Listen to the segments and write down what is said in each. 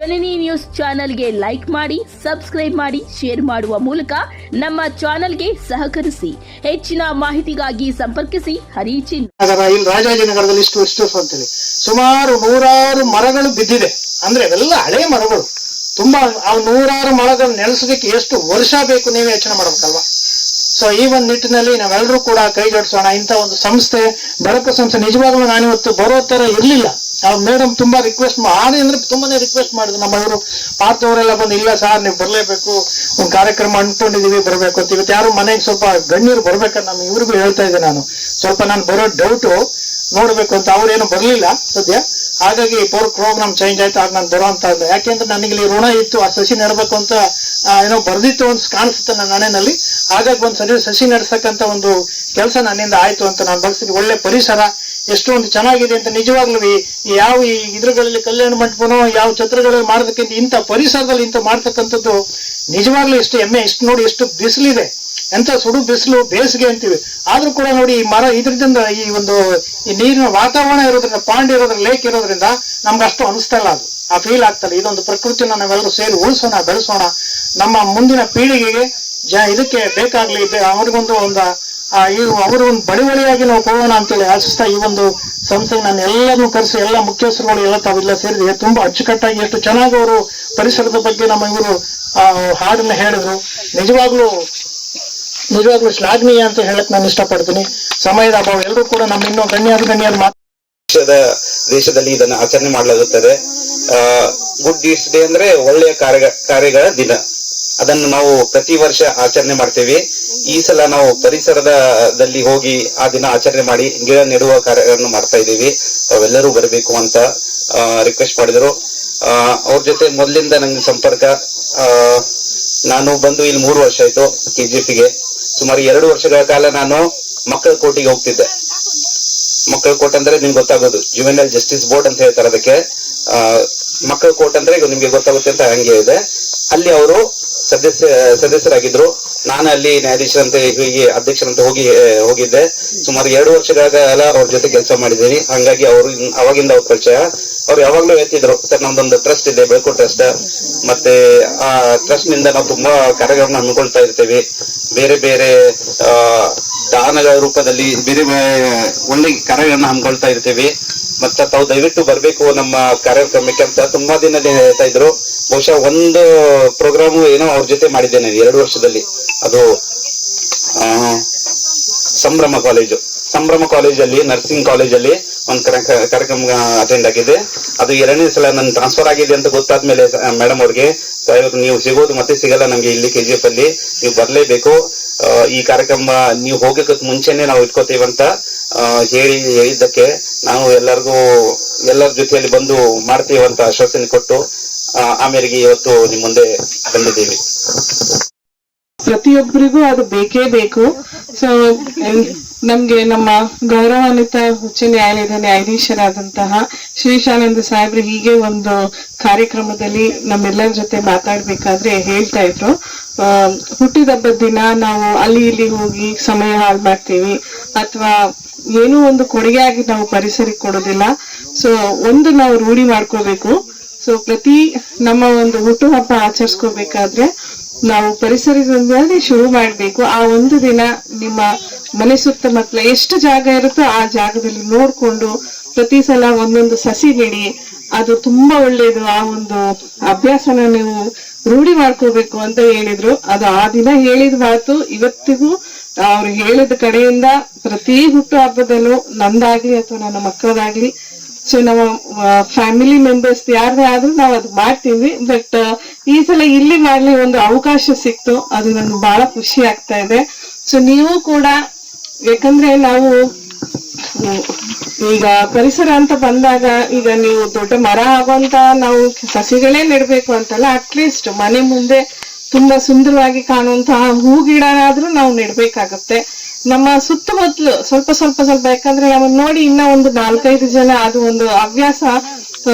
ಜನನಿ news ಚಾನೆಲ್ಗೆ like ಮಾಡಿ, subscribe ಮಾಡಿ, ಶೇರ್ ಮಾಡುವ ಮೂಲಕ ನಮ್ಮ ಚಾನೆಲ್ಗೆ ಸಹಕರಿಸಿ. ಹೆಚ್ಚಿನ ಮಾಹಿತಿಗಾಗಿ ಸಂಪರ್ಕಿಸಿ ಹರಿಚಿನ್ ನಗರ. ಇಲ್ಲಿ ರಾಜಾಜಿನಗರದಲ್ಲಿ ಇಷ್ಟು ಅಂತೇಳಿ ಸುಮಾರು 100 ಮರಗಳು ಬಿದ್ದಿದೆ. ಅಂದ್ರೆ ಅವೆಲ್ಲ ಹಳೆ ಮರಗಳು. ತುಂಬಾ ಆ 100 ಮರಗಳು ನೆಲೆಸೋದಕ್ಕೆ ಎಷ್ಟು ವರ್ಷ ಬೇಕು ನೀವೇ ಯೋಚನೆ ಮಾಡ್ಬೇಕಲ್ವಾ. ಸೊ ಈ ಒಂದು ನಿಟ್ಟಿನಲ್ಲಿ ನಾವೆಲ್ಲರೂ ಕೂಡ ಕೈ ಜೋಡಿಸೋಣ. ಇಂಥ ಒಂದು ಸಂಸ್ಥೆ, ಬೆಳಕು ಸಂಸ್ಥೆ ನಿಜವಾಗ್ಲೂ ನಾನಿವತ್ತು ಬರೋ ತರ ಇರ್ಲಿಲ್ಲ. ಮೇಡಮ್ ತುಂಬಾ ರಿಕ್ವೆಸ್ಟ್ ಮಾಡಿ ಅಂದ್ರೆ ತುಂಬಾನೇ ರಿಕ್ವೆಸ್ಟ್ ಮಾಡಿದ್ರು. ನಮ್ಮ ಇವರು ಪಾರ್ಥವರೆಲ್ಲ ಬಂದು, ಇಲ್ಲ ಸರ್ ನೀವು ಬರ್ಲೇಬೇಕು, ಒಂದು ಕಾರ್ಯಕ್ರಮ ಅನ್ಕೊಂಡಿದೀವಿ ಬರ್ಬೇಕು ಅಂತ. ಇವತ್ತು ಯಾರು ಮನೆಗೆ ಸ್ವಲ್ಪ ಗಣ್ಯರು ಬರ್ಬೇಕಂತ ನಮ್ಮ ಇವ್ರಿಗೂ ಹೇಳ್ತಾ ಇದ್ದೆ ನಾನು. ಸ್ವಲ್ಪ ನಾನು ಬರೋ ಡೌಟು ನೋಡ್ಬೇಕು ಅಂತ. ಅವ್ರೇನು ಬರ್ಲಿಲ್ಲ ಸದ್ಯ. ಹಾಗಾಗಿ ಪ್ರೋಗ್ರಾಮ್ ಚೇಂಜ್ ಆಯ್ತು. ಆಗ ನಾನು ಬರೋ ಅಂತ ಇದ್ದೆ. ಯಾಕೆಂದ್ರೆ ನನಗೆ ಇಲ್ಲಿ ಋಣ ಇತ್ತು, ಆ ಸಸಿ ನೆಡಬೇಕು ಅಂತ ಏನೋ ಬರ್ದಿತ್ತು ಅಂತ ಕಾಣಿಸುತ್ತೆ ನನ್ನ ಮನೆಯಲ್ಲಿ. ಹಾಗಾಗಿ ಒಂದು ಸಸಿ ನಡೆಸಕ್ಕಂತ ಒಂದು ಕೆಲಸ ನನ್ನಿಂದ ಆಯ್ತು ಅಂತ ನಾನು ಬಳಸ್ತೀನಿ. ಒಳ್ಳೆ ಪರಿಸರ ಎಷ್ಟೊಂದು ಚೆನ್ನಾಗಿದೆ ಅಂತ ನಿಜವಾಗ್ಲೂ ಯಾವ ಈ ಇದ್ರಗಳಲ್ಲಿ ಕಲ್ಯಾಣ ಮಂಟಪನೋ ಯಾವ ಛತ್ರಗಳಲ್ಲಿ ಮಾಡೋದಕ್ಕಿಂತ ಇಂಥ ಪರಿಸರದಲ್ಲಿ ಇಂಥ ಮಾಡ್ತಕ್ಕಂಥದ್ದು ನಿಜವಾಗ್ಲೂ ಎಷ್ಟು ಹೆಮ್ಮೆ. ಎಷ್ಟು ನೋಡಿ, ಎಷ್ಟು ಬಿಸಿಲಿದೆ, ಎಂತ ಸುಡು ಬಿಸಿಲು, ಬೇಸಿಗೆ ಅಂತೀವಿ. ಆದ್ರೂ ಕೂಡ ನೋಡಿ ಈ ಮರ ಇದ್ರಿಂದ ಈ ನೀರಿನ ವಾತಾವರಣ ಇರೋದ್ರಿಂದ, ಪಾಂಡ್ ಇರೋದ್ರಿಂದ, ಲೇಕ್ ಇರೋದ್ರಿಂದ ನಮ್ಗೆ ಅಷ್ಟು ಅನಿಸ್ತಾ ಇಲ್ಲ. ಅದು ಆ ಫೀಲ್ ಆಗ್ತಲ್ಲ. ಇದೊಂದು ಪ್ರಕೃತಿನ ನಾವೆಲ್ಲರೂ ಸೇರಿ ಉಳಿಸೋಣ, ಬೆಳೆಸೋಣ. ನಮ್ಮ ಮುಂದಿನ ಪೀಳಿಗೆಗೆ ಇದಕ್ಕೆ ಬೇಕಾಗ್ಲಿ, ಅವ್ರಿಗೊಂದು ಅವರು ಒಂದು ಬಳಿವಳಿಯಾಗಿ ನಾವು ಕೊಡೋಣ ಅಂತೇಳಿ ಆಶಿಸ್ತಾ ಈ ಒಂದು ಸಂಸ್ಥೆಗೆ ನಾನು ಎಲ್ಲರನ್ನು ಕರೆಸಿ, ಎಲ್ಲ ಮುಖ್ಯಸ್ಥರುಗಳು ಎಲ್ಲ ತಾವೆಲ್ಲ ಸೇರಿದೆ. ತುಂಬಾ ಅಚ್ಚುಕಟ್ಟಾಗಿ ಎಷ್ಟು ಚೆನ್ನಾಗಿ ಅವರು ಪರಿಸರದ ಬಗ್ಗೆ ನಮ್ಮ ಇವರು ಹಾಡನ್ನ ಹೇಳಿದ್ರು. ನಿಜವಾಗ್ಲೂ ಶ್ಲಾಘನೀಯ ಅಂತ ಹೇಳಕ್ ನಾನು ಇಷ್ಟಪಡ್ತೀನಿ. ಸಮಯದ ಅಭಾವ. ಎಲ್ಲರೂ ಕೂಡ ನಮ್ಮ ಇನ್ನೂ ಗಣ್ಯರು ದೇಶದಲ್ಲಿ ಇದನ್ನು ಆಚರಣೆ ಮಾಡಲಾಗುತ್ತದೆ. ಗುಡ್ ಡೀಡ್ಸ್ ಡೇ ಅಂದ್ರೆ ಒಳ್ಳೆಯ ಕಾರ್ಯಗಳ ದಿನ. ಅದನ್ನು ನಾವು ಪ್ರತಿ ವರ್ಷ ಆಚರಣೆ ಮಾಡ್ತೇವೆ. ಈ ಸಲ ನಾವು ಪರಿಸರದಲ್ಲಿ ಹೋಗಿ ಆ ದಿನ ಆಚರಣೆ ಮಾಡಿ ಗಿಡ ನೆಡುವ ಕಾರ್ಯವನ್ನು ಮಾಡ್ತಾ ಇದ್ದೀವಿ. ತಾವೆಲ್ಲರೂ ಬರಬೇಕು ಅಂತ ರಿಕ್ವೆಸ್ಟ್ ಮಾಡಿದ್ರು. ಅವ್ರ ಜೊತೆ ಮೊದಲಿಂದ ನಂಗೆ ಸಂಪರ್ಕ. ನಾನು ಬಂದು ಇಲ್ಲಿ 3 ವರ್ಷ ಆಯ್ತು KGF-ಗೆ. ಸುಮಾರು 2 ವರ್ಷಗಳ ಕಾಲ ನಾನು ಮಕ್ಕಳ ಕೋರ್ಟಿಗೆ ಹೋಗ್ತಿದ್ದೆ. ಮಕ್ಕಳ ಕೋರ್ಟ್ ಅಂದ್ರೆ ನಿಮ್ಗೆ ಗೊತ್ತಾಗೋದು, ಜುವೆನೈಲ್ ಜಸ್ಟಿಸ್ ಬೋರ್ಡ್ ಅಂತ ಹೇಳ್ತಾರೆ ಅದಕ್ಕೆ. ಮಕ್ಕಳ ಕೋರ್ಟ್ ಅಂದ್ರೆ ನಿಮ್ಗೆ ಗೊತ್ತಾಗುತ್ತೆ ಅಂತ ಹಂಗೆ ಇದೆ. ಅಲ್ಲಿ ಅವರು ಸದಸ್ಯರಾಗಿದ್ರು. ನಾನು ಅಲ್ಲಿ ನ್ಯಾಯಾಧೀಶರಂತೆ ಹೀಗೆ ಅಧ್ಯಕ್ಷರಂತೆ ಹೋಗಿದ್ದೆ. ಸುಮಾರು 2 ವರ್ಷಗಳ ಕಾಲ ಅವ್ರ ಜೊತೆ ಕೆಲಸ ಮಾಡಿದ್ದೀನಿ. ಹಂಗಾಗಿ ಅವಾಗಿಂದ ಅವ್ರ ಪರಿಚಯ. ಅವ್ರು ಯಾವಾಗ್ಲೂ ಹೇಳ್ತಿದ್ರು, ಸರ್ ನಮ್ದೊಂದು ಟ್ರಸ್ಟ್ ಇದೆ, ಬೆಳಕು ಟ್ರಸ್ಟ್. ಮತ್ತೆ ಆ ಟ್ರಸ್ಟ್ ನಿಂದ ನಾವು ತುಂಬಾ ಕಾರ್ಯಗಳನ್ನ ಹಮ್ಮಿಕೊಳ್ತಾ ಇರ್ತೇವೆ. ಬೇರೆ ಬೇರೆ ದಾನಗಳ ರೂಪದಲ್ಲಿ ಬೇರೆ ಒಳ್ಳೆ ಕಾರ್ಯಗಳನ್ನ ಹಮ್ಮಿಕೊಳ್ತಾ ಇರ್ತೇವೆ. ಮತ್ತೆ ತಾವು ದಯವಿಟ್ಟು ಬರ್ಬೇಕು ನಮ್ಮ ಕಾರ್ಯಕ್ರಮಕ್ಕೆ ಅಂತ ತುಂಬಾ ದಿನದಿಂದ ಹೇಳ್ತಾ ಇದ್ರು. ಬಹುಶಃ ಒಂದು ಪ್ರೋಗ್ರಾಮು ಏನೋ ಅವ್ರ ಜೊತೆ ಮಾಡಿದ್ದೇನೆ 2 ವರ್ಷದಲ್ಲಿ. ಅದು ಸಂಭ್ರಮ ಕಾಲೇಜಲ್ಲಿ, ನರ್ಸಿಂಗ್ ಕಾಲೇಜಲ್ಲಿ ಒಂದು ಕಾರ್ಯಕ್ರಮ ಅಟೆಂಡ್ ಆಗಿದೆ. ಅದು 2ನೇ ಸಲ ನನ್ ಟ್ರಾನ್ಸ್ಫರ್ ಆಗಿದೆ ಅಂತ ಗೊತ್ತಾದ್ಮೇಲೆ ಮೇಡಮ್ ಅವ್ರಿಗೆ, ನೀವು ಸಿಗೋದು ಮತ್ತೆ ಸಿಗಲ್ಲ ನಮ್ಗೆ ಇಲ್ಲಿ KGF ಅಲ್ಲಿ, ನೀವು ಬರ್ಲೇಬೇಕು. ಈ ಕಾರ್ಯಕ್ರಮ ನೀವು ಹೋಗಕ್ಕೆ ಮುಂಚೆನೆ ನಾವು ಇಟ್ಕೋತೀವಂತ ಹೇಳಿದ್ದಕ್ಕೆ ನಾವು ಎಲ್ಲರ ಜೊತೆಯಲ್ಲಿ ಬಂದು ಮಾಡ್ತೀವಂತ ಆಶ್ವಾಸನೆ ಕೊಟ್ಟು ಆಮೇಲೆ ಇವತ್ತು ನಿಮ್ ಮುಂದೆ ಬಂದಿದ್ದೀವಿ. ಪ್ರತಿಯೊಬ್ಬರಿಗೂ ಅದು ಬೇಕೇ ಬೇಕು. ಸೊ ನಮ್ಗೆ ನಮ್ಮ ಗೌರವಾನ್ವಿತ ಉಚ್ಚ ನ್ಯಾಯಾಲಯದ ನ್ಯಾಯಾಧೀಶರಾದಂತಹ ಶ್ರೀಶಾನಂದ ಸಾಹೇಬ್ರು ಹೀಗೆ ಒಂದು ಕಾರ್ಯಕ್ರಮದಲ್ಲಿ ನಮ್ಮೆಲ್ಲರ ಜೊತೆ ಮಾತಾಡ್ಬೇಕಾದ್ರೆ ಹೇಳ್ತಾ ಇದ್ರು, ಹುಟ್ಟಿದಬ್ಬದ ದಿನ ನಾವು ಅಲ್ಲಿ ಇಲ್ಲಿ ಹೋಗಿ ಸಮಯ ಹಾಳು ಮಾಡ್ತೀವಿ ಅಥವಾ ಏನೋ ಒಂದು ಕೊಡುಗೆಯಾಗಿ ನಾವು ಪರಿಸರಕ್ಕೆ ಕೊಡೋದಿಲ್ಲ. ಸೊ ಒಂದು ನಾವು ರೂಢಿ ಮಾಡ್ಕೋಬೇಕು. ಸೊ ಪ್ರತಿ ನಮ್ಮ ಒಂದು ಹುಟ್ಟುಹಬ್ಬ ಆಚರಿಸ್ಕೋಬೇಕಾದ್ರೆ ನಾವು ಪರಿಸರದಿಂದಲೇ ಶುರು ಮಾಡ್ಬೇಕು. ಆ ಒಂದು ದಿನ ನಿಮ್ಮ ಮನೆ ಸುತ್ತಮುತ್ತಲ ಎಷ್ಟು ಜಾಗ ಇರುತ್ತೋ ಆ ಜಾಗದಲ್ಲಿ ನೋಡ್ಕೊಂಡು ಪ್ರತಿ ಸಲ ಒಂದೊಂದು ಸಸಿ ನೆಡಿ. ಅದು ತುಂಬಾ ಒಳ್ಳೇದು. ಆ ಒಂದು ಅಭ್ಯಾಸನ ನೀವು ರೂಢಿ ಮಾಡ್ಕೋಬೇಕು ಅಂತ ಹೇಳಿದ್ರು. ಅದು ಆ ದಿನ ಹೇಳಿದ ಮಾತು ಇವತ್ತಿಗೂ ಅವ್ರು ಹೇಳಿದ ಕಡೆಯಿಂದ ಪ್ರತಿ ಹುಟ್ಟು ಹಬ್ಬದಲ್ಲೂ ನಂದಾಗ್ಲಿ ಅಥವಾ ನನ್ನ ಮಕ್ಕಳದಾಗ್ಲಿ, ಸೊ ನಮ್ಮ ಫ್ಯಾಮಿಲಿ ಮೆಂಬರ್ಸ್ ಯಾರದೇ ಆದ್ರೂ ನಾವು ಅದು ಮಾಡ್ತೀವಿ. ಬಟ್ ಈ ಸಲ ಇಲ್ಲಿ ಮಾಡ್ಲಿ ಒಂದು ಅವಕಾಶ ಸಿಕ್ತು, ಅದು ನನ್ಗೆ ಬಹಳ ಖುಷಿ ಆಗ್ತಾ ಇದೆ. ಸೊ ನೀವು ಕೂಡ, ಯಾಕಂದ್ರೆ ನಾವು ಈಗ ಪರಿಸರ ಅಂತ ಬಂದಾಗ ಈಗ ನೀವು ದೊಡ್ಡ ಮರ ಆಗೋಂತ ನಾವು ಸಸಿಗಳೇ ನೆಡ್ಬೇಕು ಅಂತಲ್ಲ, ಅಟ್ಲೀಸ್ಟ್ ಮನೆ ಮುಂದೆ ತುಂಬಾ ಸುಂದರವಾಗಿ ಕಾಣುವಂತಹ ಹೂ ಗಿಡನಾದ್ರೂ ನಾವು ನೆಡ್ಬೇಕಾಗತ್ತೆ. ನಮ್ಮ ಸುತ್ತಮುತ್ತಲು ಸ್ವಲ್ಪ ಸ್ವಲ್ಪ ಸ್ವಲ್ಪ, ಯಾಕಂದ್ರೆ ನಮ್ಮನ್ನ ನೋಡಿ ಇನ್ನ ಒಂದು 4-5 ಜನ ಅದು ಒಂದು ಹವ್ಯಾಸ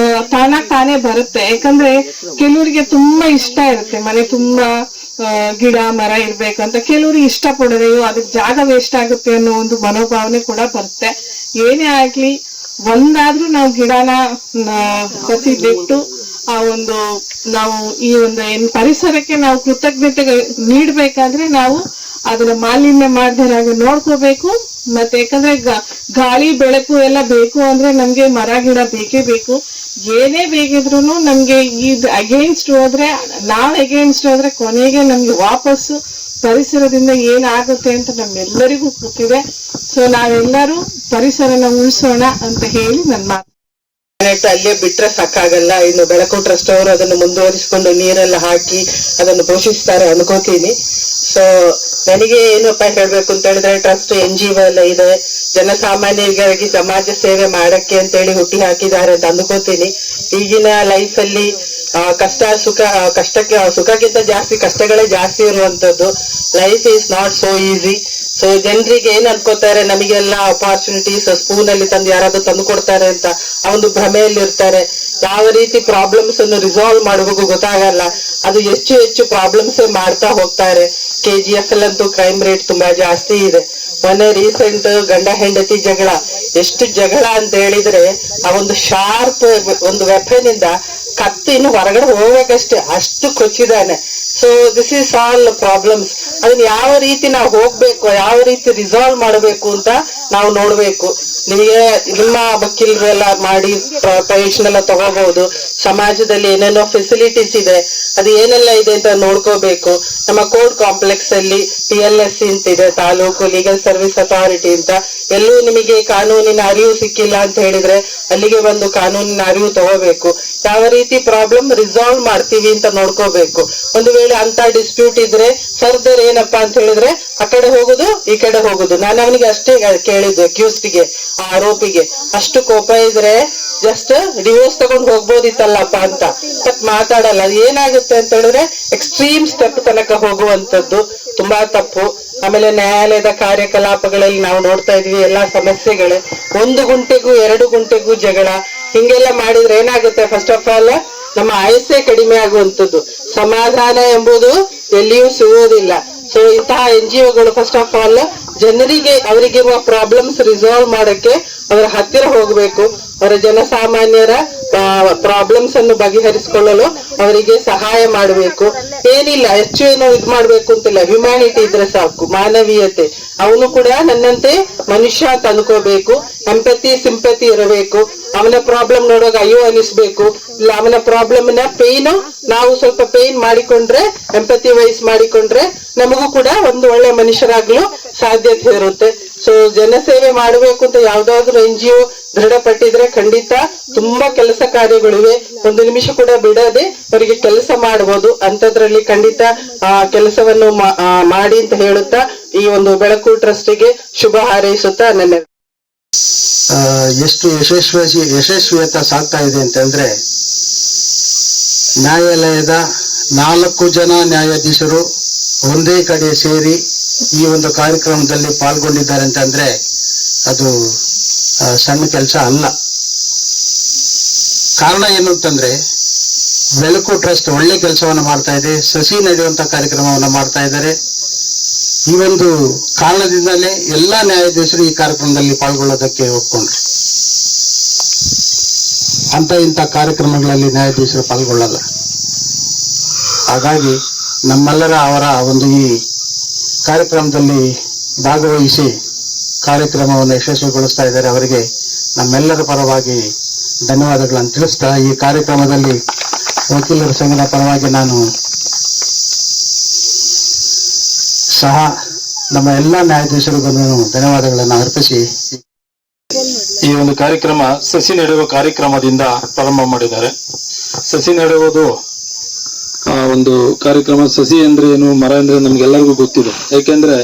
ತಾನೇ ಬರುತ್ತೆ. ಯಾಕಂದ್ರೆ ಕೆಲವರಿಗೆ ತುಂಬಾ ಇಷ್ಟ ಇರುತ್ತೆ ಮನೆ ತುಂಬಾ ಗಿಡ ಮರ ಇರ್ಬೇಕಂತ, ಕೆಲವ್ರಿಗೆ ಇಷ್ಟ ಪಡೋದೆಯೋ ಅದಕ್ಕೆ ಜಾಗ ವೇಸ್ಟ್ ಆಗುತ್ತೆ ಅನ್ನೋ ಒಂದು ಮನೋಭಾವನೆ ಕೂಡ ಬರುತ್ತೆ. ಏನೇ ಆಗ್ಲಿ ಒಂದಾದ್ರೂ ನಾವು ಗಿಡನ ಸಸಿ ಬಿಟ್ಟು ಆ ಒಂದು ನಾವು ಈ ಒಂದು ಏನ್ ಪರಿಸರಕ್ಕೆ ನಾವು ಕೃತಜ್ಞತೆ ನೀಡ್ಬೇಕಾದ್ರೆ ನಾವು ಅದನ್ನ ಮಾಲಿನ್ಯ ಮಾಡದೆ ನೋಡ್ಕೋಬೇಕು. ಮತ್ತೆ ಯಾಕಂದ್ರೆ ಗಾಳಿ ಬೆಳಕು ಎಲ್ಲ ಬೇಕು ಅಂದ್ರೆ ನಮ್ಗೆ ಮರ ಗಿಡ ಬೇಕೇ ಬೇಕು. ಏನೇ ಬೇಕಿದ್ರು ನಮ್ಗೆ ಇದು ಅಗೇನ್ಸ್ಟ್ ಹೋದ್ರೆ ಕೊನೆಗೆ ನಮ್ಗೆ ವಾಪಸ್ಸು ಪರಿಸರದಿಂದ ಏನಾಗುತ್ತೆ ಅಂತ ನಮ್ಮೆಲ್ಲರಿಗೂ ಗೊತ್ತಿದೆ. ಸೊ ನಾವೆಲ್ಲರೂ ಪರಿಸರನ ಉಳಿಸೋಣ ಅಂತ ಹೇಳಿ ನನ್ನ ಮಾತು. ಅಲ್ಲೇ ಬಿಟ್ರೆ ಸಾಕಾಗಲ್ಲ. ಇನ್ನು ಬೆಳಕು ಟ್ರಸ್ಟ್ ಅವರು ಅದನ್ನು ಮುಂದುವರಿಸಿಕೊಂಡು ನೀರೆಲ್ಲ ಹಾಕಿ ಅದನ್ನು ಪೋಷಿಸ್ತಾರೆ ಅನ್ಕೋತೀನಿ. ಸೊ ನನಗೆ ಏನಪ್ಪ ಹೇಳ್ಬೇಕು ಅಂತ ಹೇಳಿದ್ರೆ, ಟ್ರಸ್ಟ್ NGO ಎಲ್ಲ ಇದೆ, ಜನಸಾಮಾನ್ಯರಿಗಾಗಿ ಸಮಾಜ ಸೇವೆ ಮಾಡಕ್ಕೆ ಅಂತ ಹೇಳಿ ಹುಟ್ಟಿ ಹಾಕಿದ್ದಾರೆ ಅಂತ ಅಂದ್ಕೋತೀನಿ. ಈಗಿನ ಲೈಫ್ ಅಲ್ಲಿ ಕಷ್ಟ ಸುಖಕ್ಕಿಂತ ಜಾಸ್ತಿ ಕಷ್ಟಗಳೇ ಜಾಸ್ತಿ ಇರುವಂತದ್ದು. Life is not so easy. So ಜನರಿಗೆ ಏನ್ ಅನ್ಕೋತಾರೆ, ನಮಗೆಲ್ಲ ಅಪಾರ್ಚುನಿಟೀಸ್ ಸ್ಪೂನ್ ಅಲ್ಲಿ ತಂದು ಯಾರಾದ್ರೂ ತಂದು ಕೊಡ್ತಾರೆ ಅಂತ ಆ ಒಂದು ಭ್ರಮೆಯಲ್ಲಿ ಇರ್ತಾರೆ. ಯಾವ ರೀತಿ ಪ್ರಾಬ್ಲಮ್ಸ್ ಅನ್ನು ರಿಸಾಲ್ವ್ ಮಾಡಬೇಕು ಗೊತ್ತಾಗಲ್ಲ. ಅದು ಹೆಚ್ಚು ಪ್ರಾಬ್ಲಮ್ಸ್ ಮಾಡ್ತಾ ಹೋಗ್ತಾರೆ. KGF ಅಲ್ಲಂತೂ ಕ್ರೈಮ್ ರೇಟ್ ತುಂಬಾ ಜಾಸ್ತಿ ಇದೆ. ಮೊನ್ನೆ ರೀಸೆಂಟ್ ಗಂಡ ಹೆಂಡತಿ ಜಗಳ, ಎಷ್ಟು ಜಗಳ ಅಂತ ಹೇಳಿದ್ರೆ ಆ ಒಂದು ಶಾರ್ಪ್ ಒಂದು ವೆಪನ್ ಇಂದ ಕತ್ತಿನ ಹೊರಗಡೆ ಹೋಗ್ಬೇಕಷ್ಟೇ, ಅಷ್ಟು ಕೊಚ್ಚಿದ್ದಾನೆ. So this is all problems. ಅದನ್ನ ಯಾವ ರೀತಿ ನಾವು ಹೋಗ್ಬೇಕು, ಯಾವ ರೀತಿ ರಿಸಾಲ್ವ್ ಮಾಡಬೇಕು ಅಂತ ನಾವು ನೋಡ್ಬೇಕು. ನಿಮಗೆ ನಿಮ್ಮ ವಕೀಲರು ಎಲ್ಲ ಮಾಡಿ ಪ್ರೊಟೆಕ್ಷನ್ ಎಲ್ಲ ತಗೋಬಹುದು. ಸಮಾಜದಲ್ಲಿ ಏನೇನೋ ಫೆಸಿಲಿಟೀಸ್ ಇದೆ, ಅದು ಏನೆಲ್ಲ ಇದೆ ಅಂತ ನೋಡ್ಕೋಬೇಕು. ನಮ್ಮ ಕೋರ್ಟ್ ಕಾಂಪ್ಲೆಕ್ಸ್ ಅಲ್ಲಿ TLS ಅಂತ ಇದೆ, ತಾಲೂಕು ಲೀಗಲ್ ಸರ್ವಿಸ್ ಅಥಾರಿಟಿ ಅಂತ. ಎಲ್ಲೂ ನಿಮಗೆ ಕಾನೂನಿನ ಅರಿವು ಸಿಕ್ಕಿಲ್ಲ ಅಂತ ಹೇಳಿದ್ರೆ ಅಲ್ಲಿಗೆ ಬಂದು ಕಾನೂನಿನ ಅರಿವು ತಗೋಬೇಕು. ಯಾವ ರೀತಿ ಪ್ರಾಬ್ಲಮ್ ರಿಸಾಲ್ವ್ ಮಾಡ್ತೀವಿ ಅಂತ ನೋಡ್ಕೋಬೇಕು. ಒಂದು ವೇಳೆ ಅಂತ ಡಿಸ್ಪ್ಯೂಟ್ ಇದ್ರೆ ಫರ್ದರ್ ಏನಪ್ಪಾ ಅಂತ ಹೇಳಿದ್ರೆ ಆ ಕಡೆ ಹೋಗುದು ಈ ಕಡೆ ಹೋಗುದು. ನಾನು ಅವನಿಗೆ ಅಷ್ಟೇ ಕೇಳಿದ್ದು, ಅಕ್ಯೂಸ್ಡ್ಗೆ, ಆರೋಪಿಗೆ ಅಷ್ಟು ಕೋಪ ಇದ್ರೆ ಜಸ್ಟ್ ಡಿವೋರ್ಸ್ ತಗೊಂಡು ಹೋಗ್ಬೋದಿತ್ತಲ್ಲಪ್ಪ ಅಂತ. ಬಟ್ ಮಾತಾಡಲ್ಲ. ಅದು ಏನಾಗುತ್ತೆ ಅಂತ ಹೇಳಿದ್ರೆ ಎಕ್ಸ್ಟ್ರೀಮ್ ಸ್ಟೆಪ್ ತನಕ ಹೋಗುವಂತದ್ದು ತುಂಬಾ ತಪ್ಪು. ಆಮೇಲೆ ನ್ಯಾಯಾಲಯದ ಕಾರ್ಯಕಲಾಪಗಳಲ್ಲಿ ನಾವು ನೋಡ್ತಾ ಇದ್ವಿ ಎಲ್ಲಾ ಸಮಸ್ಯೆಗಳೇ. 1 ಗುಂಟೆಗೂ 2 ಗುಂಟೆಗೂ ಜಗಳ, ಹಿಂಗೆಲ್ಲ ಮಾಡಿದ್ರೆ ಏನಾಗುತ್ತೆ, ಫಸ್ಟ್ ಆಫ್ ಆಲ್ ನಮ್ಮ ಆಯಸ್ಸೇ ಕಡಿಮೆ ಆಗುವಂತದ್ದು. ಸಮಾಧಾನ ಎಂಬುದು ಎಲ್ಲಿಯೂ ಸಿಗುವುದಿಲ್ಲ. ಸೊ ಇಂತಹ NGOಗಳು ಫಸ್ಟ್ ಆಫ್ ಆಲ್ ಜನರಿಗೆ ಅವರಿಗಿರುವ ಪ್ರಾಬ್ಲಮ್ಸ್ ರಿಸಾಲ್ವ್ ಮಾಡಕ್ಕೆ ಅವರ ಹತ್ತಿರ ಹೋಗ್ಬೇಕು. ಅವರ ಜನಸಾಮಾನ್ಯರ ಪ್ರಾಬ್ಲಮ್ಸ್ ಅನ್ನು ಬಗೆಹರಿಸಿಕೊಳ್ಳಲು ಅವರಿಗೆ ಸಹಾಯ ಮಾಡಬೇಕು. ಏನಿಲ್ಲ, ಹೆಚ್ಚು ಏನೋ ಇದ್ ಮಾಡ್ಬೇಕು ಅಂತಿಲ್ಲ. ಹ್ಯುಮ್ಯಾನಿಟಿ ಇದ್ರೆ ಸಾಕು, ಮಾನವೀಯತೆ. ಅವನು ಕೂಡ ನನ್ನಂತೆ ಮನುಷ್ಯ ಅಂತ ಅನ್ಕೋಬೇಕು. ಎಂಪತಿ ಸಿಂಪತಿ ಇರಬೇಕು. ಅವನ ಪ್ರಾಬ್ಲಮ್ ನೋಡುವಾಗ ಅಯ್ಯೋ ಅನಿಸ್ಬೇಕು. ಇಲ್ಲ ಅವನ ಪ್ರಾಬ್ಲಮ್ ನ ಪೇನ್ ನಾವು ಸ್ವಲ್ಪ ಪೇನ್ ಮಾಡಿಕೊಂಡ್ರೆ, ಎಂಪತಿ ವೈಸ್ ಮಾಡಿಕೊಂಡ್ರೆ ನಮಗೂ ಕೂಡ ಒಂದು ಒಳ್ಳೆ ಮನುಷ್ಯರಾಗ್ಲು ಸಾಧ್ಯತೆ ಇರುತ್ತೆ. ಸೊ ಜನಸೇವೆ ಮಾಡಬೇಕು ಅಂತ ಯಾವ್ದಾದ್ರು NGO ದೃಢಪಟ್ಟಿದ್ರೆ ಖಂಡಿತ ತುಂಬಾ ಕೆಲಸ ಕಾರ್ಯಗಳಿವೆ. 1 ನಿಮಿಷ ಕೂಡ ಬಿಡದೆ ಅವರಿಗೆ ಕೆಲಸ ಮಾಡಬಹುದು. ಅಂತದ್ರಲ್ಲಿ ಖಂಡಿತ ಕೆಲಸವನ್ನು ಮಾಡಿ ಅಂತ ಹೇಳುತ್ತಾ ಈ ಒಂದು ಬೆಳಕು ಟ್ರಸ್ಟಿಗೆ ಶುಭ ಹಾರೈಸುತ್ತಾ ನನ್ನ ಎಷ್ಟು ಯಶಸ್ವಿಯತ್ತ ಸಾಗ್ತಾ ಇದೆ ಅಂತಂದ್ರೆ, ನ್ಯಾಯಾಲಯದ 4 ಜನ ನ್ಯಾಯಾಧೀಶರು ಒಂದೇ ಕಡೆ ಸೇರಿ ಈ ಒಂದು ಕಾರ್ಯಕ್ರಮದಲ್ಲಿ ಪಾಲ್ಗೊಂಡಿದ್ದಾರೆ ಅಂತಂದ್ರೆ ಅದು ಸಣ್ಣ ಕೆಲಸ ಅಲ್ಲ. ಕಾರಣ ಏನು ಅಂತಂದ್ರೆ, ಬೆಳಕು ಟ್ರಸ್ಟ್ ಒಳ್ಳೆ ಕೆಲಸವನ್ನ ಮಾಡ್ತಾ ಇದೆ. ಸಸಿ ನಡೆಯುವಂತ ಕಾರ್ಯಕ್ರಮವನ್ನ ಮಾಡ್ತಾ ಇದ್ದಾರೆ. ಈ ಒಂದು ಕಾರಣದಿಂದಲೇ ಎಲ್ಲಾ ನ್ಯಾಯಾಧೀಶರು ಈ ಕಾರ್ಯಕ್ರಮದಲ್ಲಿ ಪಾಲ್ಗೊಳ್ಳೋದಕ್ಕೆ ಒಪ್ಕೊಂಡ್ರು. ಇಂಥ ಕಾರ್ಯಕ್ರಮಗಳಲ್ಲಿ ನ್ಯಾಯಾಧೀಶರು ಪಾಲ್ಗೊಳ್ಳಲ್ಲ. ಹಾಗಾಗಿ ನಮ್ಮೆಲ್ಲರ ಅವರ ಒಂದು ಈ ಕಾರ್ಯಕ್ರಮದಲ್ಲಿ ಭಾಗವಹಿಸಿ ಕಾರ್ಯಕ್ರಮವನ್ನು ಯಶಸ್ವಿಗೊಳಿಸ್ತಾ ಇದ್ದಾರೆ. ಅವರಿಗೆ ನಮ್ಮೆಲ್ಲರ ಪರವಾಗಿ ಧನ್ಯವಾದಗಳನ್ನು ತಿಳಿಸ್ತಾ, ಈ ಕಾರ್ಯಕ್ರಮದಲ್ಲಿ ವಕೀಲರ ಸಂಘದ ಪರವಾಗಿ ನಾನು ಸಹ ನಮ್ಮ ಎಲ್ಲ ನ್ಯಾಯಾಧೀಶರಿಗೂ ಧನ್ಯವಾದಗಳನ್ನು ಅರ್ಪಿಸಿ ಈ ಒಂದು ಕಾರ್ಯಕ್ರಮ ಸಸಿ ನೆಡುವ ಕಾರ್ಯಕ್ರಮದಿಂದ ಪ್ರಾರಂಭ ಮಾಡಿದ್ದಾರೆ. ಸಸಿ ನೆಡುವುದು ಒಂದು ಕಾರ್ಯಕ್ರಮ. ಸಸಿ ಅಂದ್ರೆ ಏನು, ಮರ ಅಂದ್ರೆ ನಮ್ಗೆಲ್ಲರಿಗೂ ಗೊತ್ತಿದೆ. ಯಾಕೆಂದ್ರೆ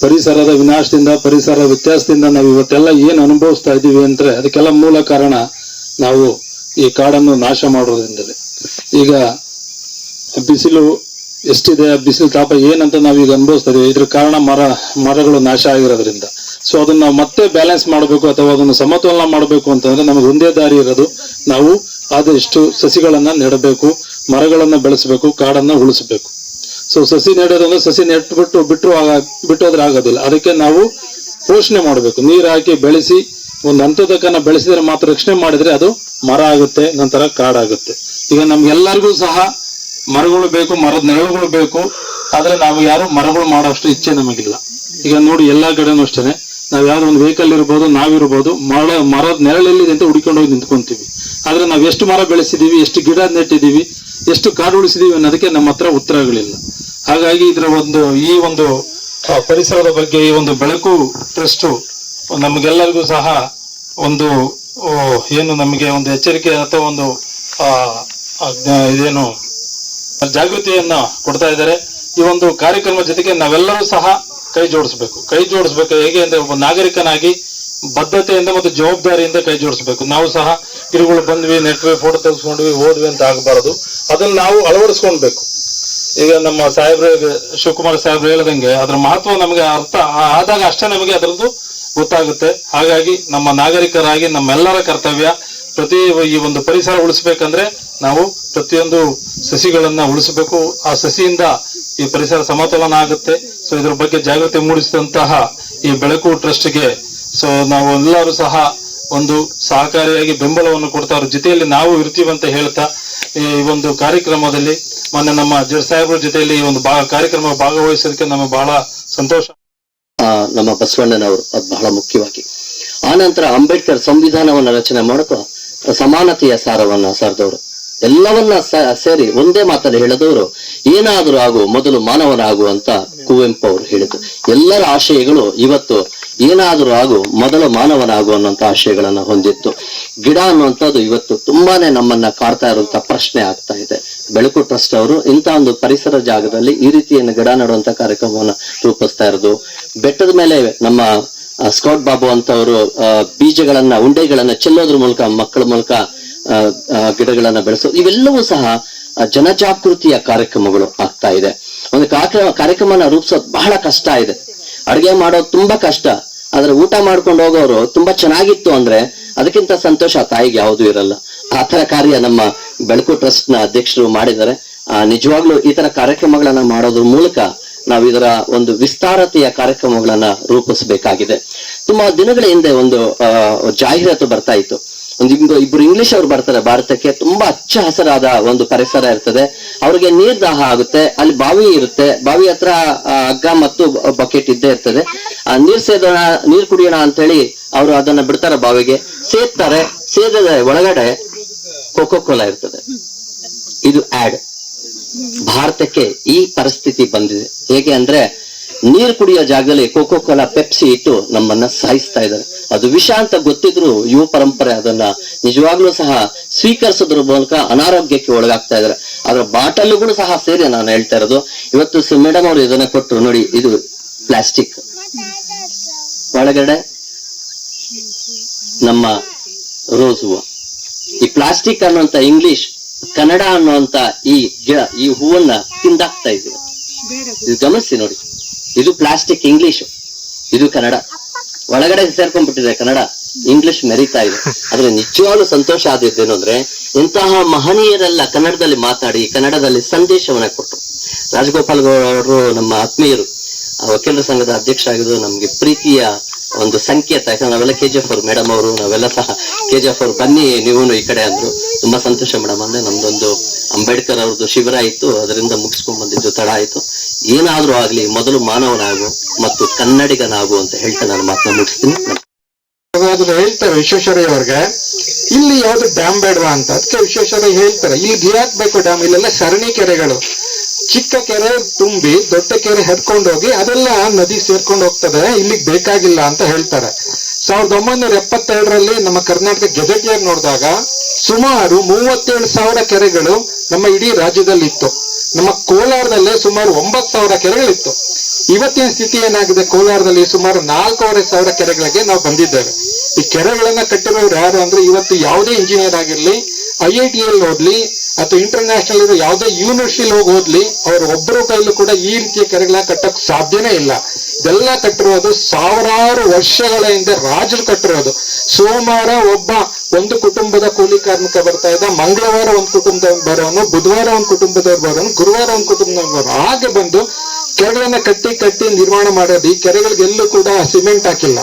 ಪರಿಸರದ ವಿನಾಶದಿಂದ, ಪರಿಸರ ವ್ಯತ್ಯಾಸದಿಂದ ನಾವು ಇವತ್ತೆಲ್ಲ ಏನ್ ಅನುಭವಿಸ್ತಾ ಇದೀವಿ ಅಂದ್ರೆ ಅದಕ್ಕೆಲ್ಲ ಮೂಲ ಕಾರಣ ನಾವು ಈ ಕಾಡನ್ನು ನಾಶ ಮಾಡೋದ್ರಿಂದಲೇ. ಈಗ ಬಿಸಿಲು ಎಷ್ಟಿದೆ, ಬಿಸಿಲು ತಾಪ ಏನಂತ ನಾವೀಗ ಅನುಭವಿಸ್ತಾ ಇದೀವಿ, ಇದ್ರ ಕಾರಣ ಮರಗಳು ನಾಶ ಆಗಿರೋದ್ರಿಂದ. ಸೊ ಅದನ್ನ ನಾವು ಮತ್ತೆ ಬ್ಯಾಲೆನ್ಸ್ ಮಾಡಬೇಕು ಅಥವಾ ಅದನ್ನು ಸಮತೋಲನ ಮಾಡಬೇಕು ಅಂತಂದ್ರೆ ನಮಗೆ ಒಂದೇ ದಾರಿ ಇರೋದು, ನಾವು ಆದಷ್ಟು ಸಸಿಗಳನ್ನ ನೆಡಬೇಕು, ಮರಗಳನ್ನ ಬೆಳೆಸಬೇಕು, ಕಾಡನ್ನ ಉಳಿಸಬೇಕು. ಸೊ ಸಸಿ ನೆಡೋದಂದ್ರೆ ಸಸಿ ಬಿಟ್ಟೋದ್ರೆ ಆಗೋದಿಲ್ಲ. ಅದಕ್ಕೆ ನಾವು ಪೋಷಣೆ ಮಾಡಬೇಕು, ನೀರು ಹಾಕಿ ಬೆಳೆಸಿ ಒಂದು ಹಂತದ ತನಕ ಬೆಳೆಸಿದ್ರೆ ಮಾತ್ರ ರಕ್ಷಣೆ ಮಾಡಿದ್ರೆ ಅದು ಮರ ಆಗುತ್ತೆ, ನಂತರ ಕಾಡಾಗುತ್ತೆ. ಈಗ ನಮ್ಗೆಲ್ಲರಿಗೂ ಸಹ ಮರಗಳು ಬೇಕು, ಮರದ ನೆರಳುಗಳು ಬೇಕು. ಆದ್ರೆ ನಾವು ಯಾರು ಮರಗಳು ಮಾಡೋಷ್ಟು ಇಚ್ಛೆ ನಮಗಿಲ್ಲ. ಈಗ ನೋಡಿ ಎಲ್ಲಾ ಕಡೆನೂ ಅಷ್ಟೇನೆ, ನಾವ್ ಯಾವ್ದೋ ಒಂದು ವೆಹಿಕಲ್ ಇರ್ಬೋದು, ನಾವಿರ್ಬೋದು, ಮರದ ನೆರಳಲ್ಲಿ ಅಂತ ಹುಡ್ಕೊಂಡು ಹೋಗಿ ನಿಂತ್ಕೊಂತೀವಿ. ಆದ್ರೆ ನಾವ್ ಎಷ್ಟು ಮರ ಬೆಳೆಸಿದೀವಿ, ಎಷ್ಟು ಗಿಡ ನೆಟ್ಟಿದೀವಿ, ಎಷ್ಟು ಕಾಡು ಉಳಿಸಿದೀವಿ ಅನ್ನೋದಕ್ಕೆ ನಮ್ಮ ಹತ್ರ ಉತ್ತರಗಳಿಲ್ಲ. ಹಾಗಾಗಿ ಈ ಒಂದು ಪರಿಸರದ ಬಗ್ಗೆ ಈ ಒಂದು ಬೆಳಕು ಟ್ರಸ್ಟ್ ನಮಗೆಲ್ಲರಿಗೂ ಸಹ ಒಂದು ಏನು ನಮಗೆ ಒಂದು ಎಚ್ಚರಿಕೆ ಅಥವಾ ಒಂದು ಇದೇನು ಜಾಗೃತಿಯನ್ನ ಕೊಡ್ತಾ ಇದ್ದಾರೆ. ಈ ಒಂದು ಕಾರ್ಯಕ್ರಮ ಜೊತೆಗೆ ನಾವೆಲ್ಲರೂ ಸಹ ಕೈ ಜೋಡಿಸ್ಬೇಕು. ಹೇಗೆ ಅಂದ್ರೆ ಒಬ್ಬ ನಾಗರಿಕನಾಗಿ ಬದ್ಧತೆಯಿಂದ ಮತ್ತು ಜವಾಬ್ದಾರಿಯಿಂದ ಕೈ ಜೋಡಿಸ್ಬೇಕು. ನಾವು ಸಹ ಗಿಡಗಳು ಬಂದ್ವಿ, ನೆಟ್ವಿ, ಫೋಟೋ ತೆಗೆಸ್ಕೊಂಡ್ವಿ, ಹೋದ್ವಿ ಅಂತ ಆಗಬಾರದು. ಅದನ್ನ ನಾವು ಅಳವಡಿಸ್ಕೊಳ್ಬೇಕು. ಈಗ ನಮ್ಮ ಶಿವಕುಮಾರ್ ಸಾಹೇಬ್ರು ಹೇಳದಂಗೆ ಅದ್ರ ಮಹತ್ವ ನಮಗೆ ಅರ್ಥ ಆದಾಗ ಅಷ್ಟೇ ನಮಗೆ ಅದರದ್ದು ಗೊತ್ತಾಗುತ್ತೆ. ಹಾಗಾಗಿ ನಮ್ಮ ನಾಗರಿಕರಾಗಿ ನಮ್ಮೆಲ್ಲರ ಕರ್ತವ್ಯ ಈ ಒಂದು ಪರಿಸರ ಉಳಿಸ್ಬೇಕಂದ್ರೆ ನಾವು ಪ್ರತಿಯೊಂದು ಸಸಿಗಳನ್ನ ಉಳಿಸಬೇಕು. ಆ ಸಸಿಯಿಂದ ಈ ಪರಿಸರ ಸಮತೋಲನ ಆಗುತ್ತೆ. ಸೊ ಇದ್ರ ಬಗ್ಗೆ ಜಾಗೃತಿ ಮೂಡಿಸಿದಂತಹ ಈ ಬೆಳಕು ಟ್ರಸ್ಟ್ಗೆ ನಾವು ಎಲ್ಲರೂ ಸಹ ಒಂದು ಸಹಕಾರಿಯಾಗಿ ಬೆಂಬಲವನ್ನು ಕೊಡ್ತಾ ಅವ್ರ ಜೊತೆಯಲ್ಲಿ ನಾವು ಇರ್ತೀವಂತ ಹೇಳ್ತಾ ಈ ಒಂದು ಕಾರ್ಯಕ್ರಮದಲ್ಲಿ ಮೊನ್ನೆ ನಮ್ಮ ಜಡ್ ಸಾಹೇಬ್ರ ಜೊತೆಯಲ್ಲಿ ಈ ಒಂದು ಕಾರ್ಯಕ್ರಮ ಭಾಗವಹಿಸೋದಕ್ಕೆ ನಮಗೆ ಬಹಳ ಸಂತೋಷ. ನಮ್ಮ ಬಸವಣ್ಣನವರು ಅದು ಬಹಳ ಮುಖ್ಯವಾಗಿ. ಆನಂತರ ಅಂಬೇಡ್ಕರ್ ಸಂವಿಧಾನವನ್ನ ರಚನೆ ಮಾಡೋಕೆ ಸಮಾನತೆಯ ಸಾರವನ್ನ ಸಾರಿದವರು, ಎಲ್ಲವನ್ನ ಸೇರಿ ಒಂದೇ ಮಾತಲ್ಲಿ ಹೇಳಿದವರು, ಏನಾದರೂ ಆಗು ಮೊದಲು ಮಾನವನಾಗು ಅಂತ ಕುವೆಂಪು ಅವರು ಹೇಳಿದ್ರು. ಎಲ್ಲರ ಆಶಯಗಳು ಇವತ್ತು ಏನಾದರೂ ಆಗು ಮೊದಲು ಮಾನವನಾಗು ಅನ್ನುವಂತ ಆಶಯಗಳನ್ನ ಹೊಂದಿತ್ತು. ಗಿಡ ಅನ್ನುವಂಥದ್ದು ಇವತ್ತು ತುಂಬಾನೇ ನಮ್ಮನ್ನ ಕಾಡ್ತಾ ಇರುವಂತ ಪ್ರಶ್ನೆ ಆಗ್ತಾ ಇದೆ. ಬೆಳಕು ಟ್ರಸ್ಟ್ ಅವರು ಇಂಥ ಒಂದು ಪರಿಸರ ಜಾಗದಲ್ಲಿ ಈ ರೀತಿಯನ್ನು ಗಿಡ ನೆಡುವಂತ ಕಾರ್ಯಕ್ರಮವನ್ನ ರೂಪಿಸ್ತಾ ಇರೋದು. ಬೆಟ್ಟದ ಮೇಲೆ ನಮ್ಮ ಸ್ಕೌಟ್ ಬಾಬು ಅಂತವರು ಬೀಜಗಳನ್ನ ಉಂಡೆಗಳನ್ನ ಚೆಲ್ಲೋದ್ರ ಮೂಲಕ ಮಕ್ಕಳ ಮೂಲಕ ಗಿಡಗಳನ್ನ ಬೆಳೆಸೋದು, ಇವೆಲ್ಲವೂ ಸಹ ಜನಜಾಗೃತಿಯ ಕಾರ್ಯಕ್ರಮಗಳು ಆಗ್ತಾ ಇದೆ. ಒಂದು ಕಾರ್ಯಕ್ರಮನ ರೂಪಿಸೋದು ಬಹಳ ಕಷ್ಟ ಇದೆ. ಅಡುಗೆ ಮಾಡೋದು ತುಂಬಾ ಕಷ್ಟ. ಆದ್ರೆ ಊಟ ಮಾಡ್ಕೊಂಡು ಹೋಗೋರು ತುಂಬಾ ಚೆನ್ನಾಗಿತ್ತು ಅಂದ್ರೆ ಅದಕ್ಕಿಂತ ಸಂತೋಷ ತಾಯಿಗೆ ಯಾವುದೂ ಇರಲ್ಲ. ಆ ತರ ಕಾರ್ಯ ನಮ್ಮ ಬೆಳಕು ಟ್ರಸ್ಟ್ ನ ಅಧ್ಯಕ್ಷರು ಮಾಡಿದ್ದಾರೆ. ನಿಜವಾಗ್ಲೂ ಈ ತರ ಕಾರ್ಯಕ್ರಮಗಳನ್ನ ಮಾಡೋದ್ರ ಮೂಲಕ ನಾವು ಇದರ ಒಂದು ವಿಸ್ತಾರತೆಯ ಕಾರ್ಯಕ್ರಮಗಳನ್ನ ರೂಪಿಸಬೇಕಾಗಿದೆ. ತುಂಬಾ ದಿನಗಳ ಹಿಂದೆ ಒಂದು ಜಾಹೀರಾತು ಬರ್ತಾ ಇತ್ತು. ಇಬ್ರು ಇಂಗ್ಲಿಷ್ ಅವ್ರು ಬರ್ತಾರೆ ಭಾರತಕ್ಕೆ. ತುಂಬಾ ಹಚ್ಚ ಹಸಿರಾದ ಒಂದು ಪರಿಸರ ಇರ್ತದೆ. ಅವ್ರಿಗೆ ನೀರ್ ದಾಹ ಆಗುತ್ತೆ. ಅಲ್ಲಿ ಬಾವಿ ಇರುತ್ತೆ. ಬಾವಿ ಹತ್ರ ಹಗ್ಗ ಮತ್ತು ಬಕೆಟ್ ಇದ್ದೇ ಇರ್ತದೆ. ನೀರ್ ಕುಡಿಯೋಣ ಅಂತ ಹೇಳಿ ಅವರು ಅದನ್ನ ಬಿಡ್ತಾರೆ, ಬಾವಿಗೆ ಸೇದ್ತಾರೆ. ಸೇದದ ಒಳಗಡೆ ಕೋಕೋ ಕೋಲಾ ಇರ್ತದೆ. ಇದು ಆಡ್. ಭಾರತಕ್ಕೆ ಈ ಪರಿಸ್ಥಿತಿ ಬಂದಿದೆ. ಹೇಗೆ ಅಂದ್ರೆ ನೀರು ಕುಡಿಯೋ ಜಾಗದಲ್ಲಿ ಕೋಕೋ ಕೋಲಾ, ಪೆಪ್ಸಿ ಇಟ್ಟು ನಮ್ಮನ್ನ ಸಾಯಿಸ್ತಾ ಇದ್ದಾರೆ. ಅದು ವಿಷ ಅಂತ ಗೊತ್ತಿದ್ರು ಯುವ ಪರಂಪರೆ ಅದನ್ನ ನಿಜವಾಗ್ಲೂ ಸಹ ಸ್ವೀಕರಿಸೋದ್ರ ಮೂಲಕ ಅನಾರೋಗ್ಯಕ್ಕೆ ಒಳಗಾಗ್ತಾ ಇದ್ದಾರೆ. ಅದರ ಬಾಟಲ್ಗಳು ಸಹ ಸೇರಿ ನಾನು ಹೇಳ್ತಾ ಇರೋದು. ಇವತ್ತು ಮೇಡಮ್ ಅವರು ಇದನ್ನ ಕೊಟ್ಟರು ನೋಡಿ. ಇದು ಪ್ಲಾಸ್ಟಿಕ್, ಒಳಗಡೆ ನಮ್ಮ ರೋಸ್ ಹೂವು. ಈ ಪ್ಲಾಸ್ಟಿಕ್ ಅನ್ನುವಂತ ಇಂಗ್ಲಿಷ್, ಕನ್ನಡ ಅನ್ನುವಂತ ಈ ಹೂವನ್ನ ತಿಂದಾಕ್ತಾ ಇದ್ದೀವಿ. ಇದು ಗಮನಿಸಿ ನೋಡಿ. ಇದು ಪ್ಲಾಸ್ಟಿಕ್ ಇಂಗ್ಲಿಷ್, ಇದು ಕನ್ನಡ. ಒಳಗಡೆ ಸೇರ್ಕೊಂಡ್ಬಿಟ್ಟಿದೆ ಕನ್ನಡ, ಇಂಗ್ಲಿಷ್ ಮೆರಿತಾ ಇದೆ. ಆದ್ರೆ ನಿಜವಾಗ್ಲೂ ಸಂತೋಷ ಆದಿದ್ದೇನು ಅಂದ್ರೆ ಇಂತಹ ಮಹನೀಯರೆಲ್ಲ ಕನ್ನಡದಲ್ಲಿ ಮಾತಾಡಿ ಕನ್ನಡದಲ್ಲಿ ಸಂದೇಶವನ್ನ ಕೊಟ್ಟರು. ರಾಜಗೋಪಾಲ್ ಅವರು ನಮ್ಮ ಆತ್ಮೀಯರು, ವಕೀಲರ ಸಂಘದ ಅಧ್ಯಕ್ಷ ಆಗಿದ್ದು ನಮ್ಗೆ ಪ್ರೀತಿಯ ಒಂದು ಸಂಕೇತ. ಯಾಕಂದ್ರೆ ನಾವೆಲ್ಲ KGF ಅವರು ಮೇಡಮ್ ಅವರು, ನಾವೆಲ್ಲ ಸಹ KGF ಅವರು ಬನ್ನಿ ನೀವು ಈ ಕಡೆ ಅಂದ್ರು. ತುಂಬಾ ಸಂತೋಷ ಮೇಡಮ್. ಅಂದ್ರೆ ನಮ್ದೊಂದು ಅಂಬೇಡ್ಕರ್ ಅವ್ರದ್ದು ಶಿಬಿರ ಇತ್ತು, ಅದರಿಂದ ಮುಗಿಸ್ಕೊಂಡ್ ಬಂದಿದ್ದು ತಡ ಆಯ್ತು. ಏನಾದ್ರೂ ಆಗ್ಲಿ ಮೊದಲು ಮಾನವನಾಗು ಮತ್ತು ಕನ್ನಡಿಗನಾಗು ಅಂತ ಹೇಳ್ತಾ ನಾನು ಮಾತನ್ನ ಮುಗಿಸ್ತೀನಿ. ಹೇಳ್ತಾರೆ ವಿಶ್ವೇಶ್ವರಯ್ಯ ಅವ್ರಿಗೆ, ಇಲ್ಲಿ ಯಾವ್ದು ಡ್ಯಾಮ್ ಬೇಡವಾ ಅಂತ. ಅದಕ್ಕೆ ವಿಶ್ವೇಶ್ವರಯ್ಯ ಹೇಳ್ತಾರೆ, ಇಲ್ಲಿ ಯಾಕೆ ಬೇಕು ಡ್ಯಾಮ್? ಇಲ್ಲೆಲ್ಲ ಸರಣಿ ಕೆರೆಗಳು, ಚಿಕ್ಕ ಕೆರೆ ತುಂಬಿ ದೊಡ್ಡ ಕೆರೆ ಹರ್ಕೊಂಡೋಗಿ ಅದೆಲ್ಲ ನದಿ ಸೇರ್ಕೊಂಡು ಹೋಗ್ತದೆ, ಇಲ್ಲಿಗೆ ಬೇಕಾಗಿಲ್ಲ ಅಂತ ಹೇಳ್ತಾರೆ. 1972ರಲ್ಲಿ ನಮ್ಮ ಕರ್ನಾಟಕ ಗೆಜೆಟಿಯರ್ ನೋಡಿದಾಗ ಸುಮಾರು 37,000 ಕೆರೆಗಳು ನಮ್ಮ ಇಡೀ ರಾಜ್ಯದಲ್ಲಿ ಇತ್ತು. ನಮ್ಮ ಕೋಲಾರದಲ್ಲೇ ಸುಮಾರು 9,000 ಕೆರೆಗಳಿತ್ತು. ಇವತ್ತಿನ ಸ್ಥಿತಿ ಏನಾಗಿದೆ? ಕೋಲಾರದಲ್ಲಿ ಸುಮಾರು 4,500 ಕೆರೆಗಳಿಗೆ ನಾವು ಬಂದಿದ್ದೇವೆ. ಈ ಕೆರೆಗಳನ್ನ ಕಟ್ಟಿರೋರು ಯಾರು ಅಂದ್ರೆ ಇವತ್ತು ಯಾವುದೇ ಇಂಜಿನಿಯರ್ ಆಗಿರ್ಲಿ, IIT ಓದ್ಲಿ ಅಥವಾ ಇಂಟರ್ನ್ಯಾಷನಲ್ ಇರೋ ಯಾವುದೇ ಯೂನಿವರ್ಸಿಟಿ ಹೋಗಿ ಓದ್ಲಿ, ಅವ್ರ ಒಬ್ಬರ ಕೈಲೂ ಕೂಡ ಈ ರೀತಿಯ ಕೆರೆಗಳನ್ನ ಕಟ್ಟಕ್ ಸಾಧ್ಯನೇ ಇಲ್ಲ. ಇದೆಲ್ಲ ಕಟ್ಟಿರೋದು ಸಾವಿರಾರು ವರ್ಷಗಳ ಹಿಂದೆ ರಾಜರು ಕಟ್ಟಿರೋದು. ಸೋಮವಾರ ಒಂದು ಕುಟುಂಬದ ಕೂಲಿ ಕಾರ್ಮಿಕ ಬರ್ತಾ ಇದ್ದ, ಮಂಗಳವಾರ ಒಂದು ಕುಟುಂಬದವ್ರು ಬರೋನು, ಬುಧವಾರ ಒಂದು ಕುಟುಂಬದವ್ರು ಬರೋನು, ಗುರುವಾರ ಒಂದು ಕುಟುಂಬದವ್ರು ಬರೋನು, ಹಾಗೆ ಬಂದು ಕೆರೆಗಳನ್ನ ಕಟ್ಟಿ ನಿರ್ಮಾಣ ಮಾಡೋದು. ಈ ಕೆರೆಗಳಿಗೆಲ್ಲೂ ಕೂಡ ಸಿಮೆಂಟ್ ಹಾಕಿಲ್ಲ.